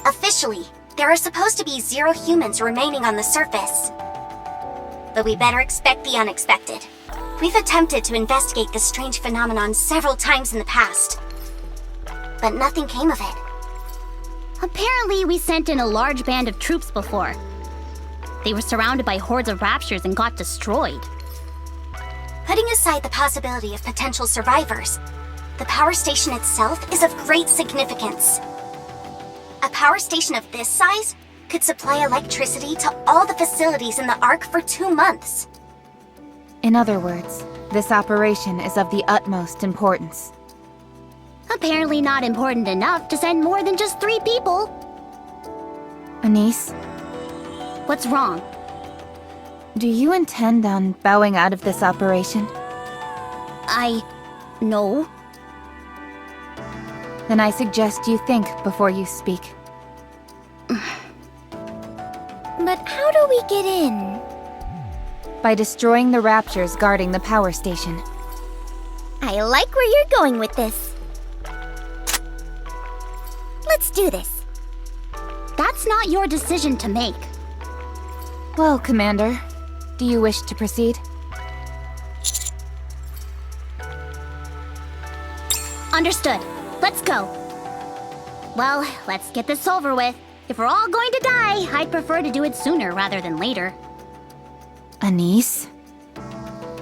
Officially, there are supposed to be 0 humans remaining on the surface. But we better expect the unexpected. We've attempted to investigate this strange phenomenon several times in the past, but nothing came of it. Apparently, we sent in a large band of troops before. They were surrounded by hordes of raptures and got destroyed. Putting aside the possibility of potential survivors, the power station itself is of great significance. A power station of this size could supply electricity to all the facilities in the Ark for 2 months. In other words, this operation is of the utmost importance. Apparently not important enough to send more than just 3 people. Anise, What's wrong? do you intend on bowing out of this operation? No. Then I suggest you think before you speak. But how do we get in? By destroying the raptures guarding the power station. I like where you're going with this. Let's do this. That's not your decision to make. Well, Commander, do you wish to proceed? Understood. Let's go. Well, let's get this over with. If we're all going to die, I'd prefer to do it sooner rather than later. Anise?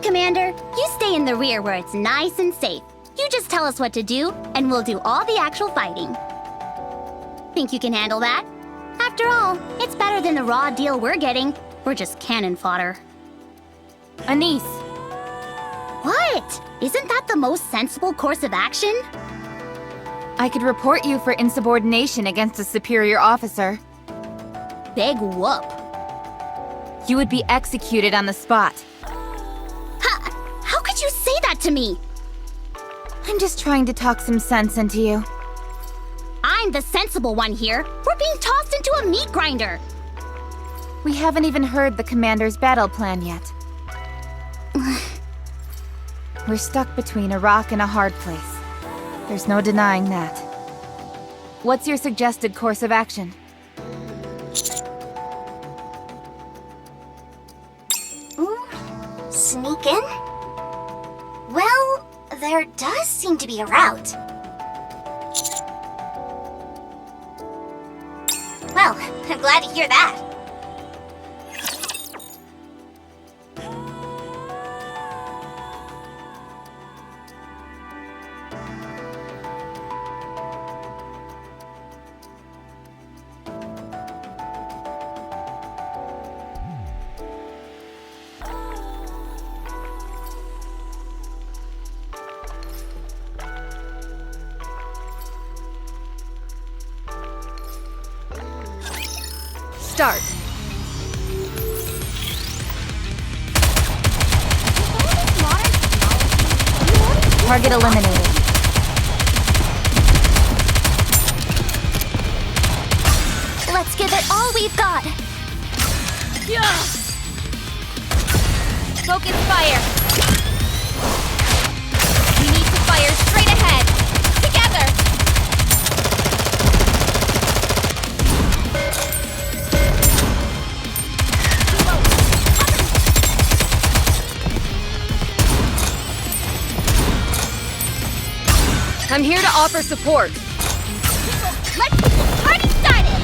Commander, you stay in the rear where it's nice and safe. You just tell us what to do, and we'll do all the actual fighting. Think you can handle that? After all, it's better than the raw deal we're getting. We're just cannon fodder. Anise! What? Isn't that the most sensible course of action? I could report you for insubordination against a superior officer. Big whoop. You would be executed on the spot. How could you say that to me? I'm just trying to talk some sense into you. I'm the sensible one here. We're being tossed into a meat grinder. We haven't even heard the Commander's battle plan yet. We're stuck between a rock and a hard place. There's no denying that. What's your suggested course of action? Sneak in? Well, there does seem to be a route. Well, I'm glad to hear that. Start. Target eliminated. Let's give it all we've got. Focus fire. We need to fire straight ahead. Together. I'm here to offer support. Let's get this party started!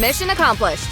Mission accomplished.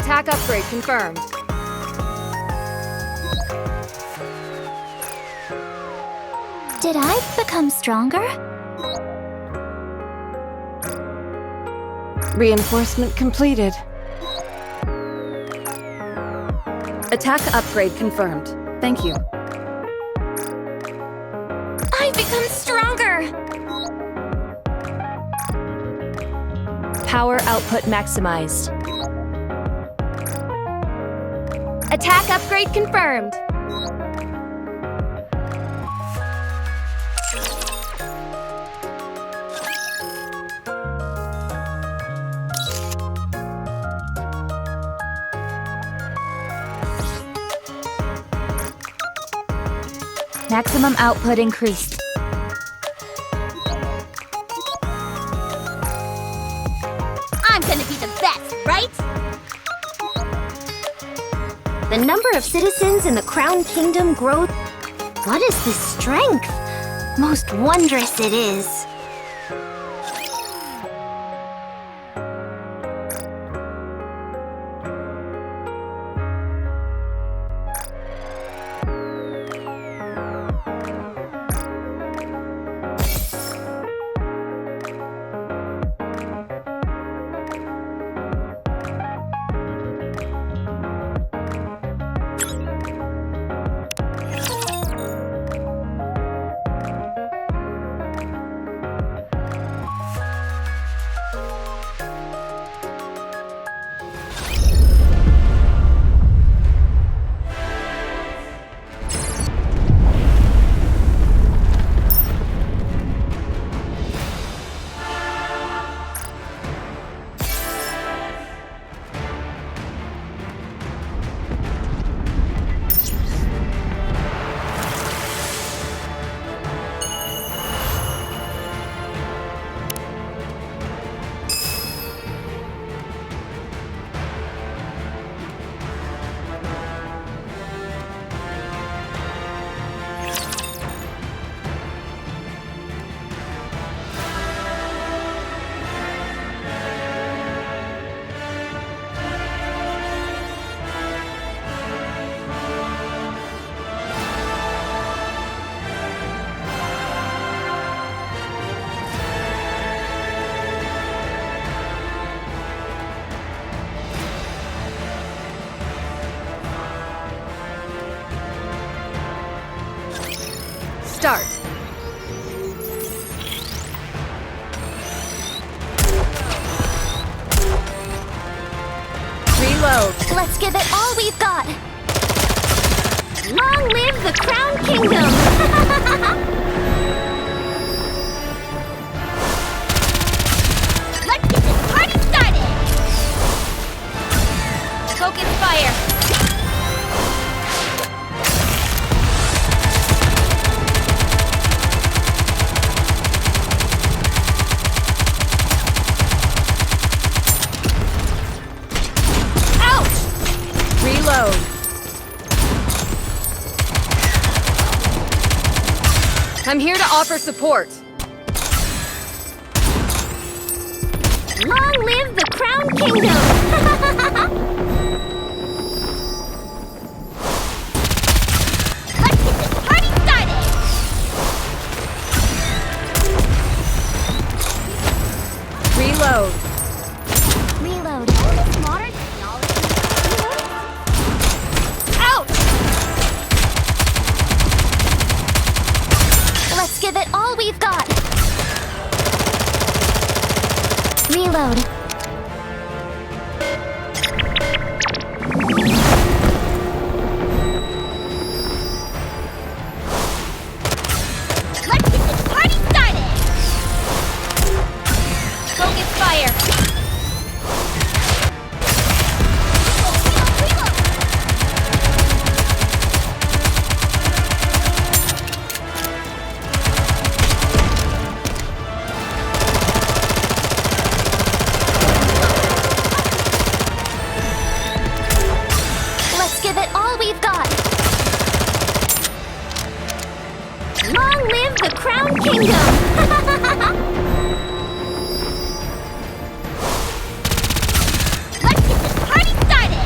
Attack upgrade confirmed. Did I become stronger? Reinforcement completed. Attack upgrade confirmed. Thank you. I've become stronger! Power output maximized. Attack upgrade confirmed. Maximum output increased. I'm gonna be the best, right? The number of citizens in the Crown Kingdom grows. What is this strength? Most wondrous it is. Start. Reload. Let's give it all we've got. Long live the Crown Kingdom! Let's get this party started! Focus fire. Reload. I'm here to offer support. Long live the Crown Kingdom! Let's get this party started! Reload. Reload. All this modern technology. Ouch! Let's give it all we've got. Reload. Let's get this party started! Focus fire. Let's give it all we've got. Long live the Crown Kingdom! Let's get this party started!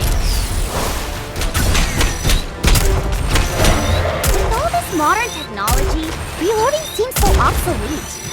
obsolete.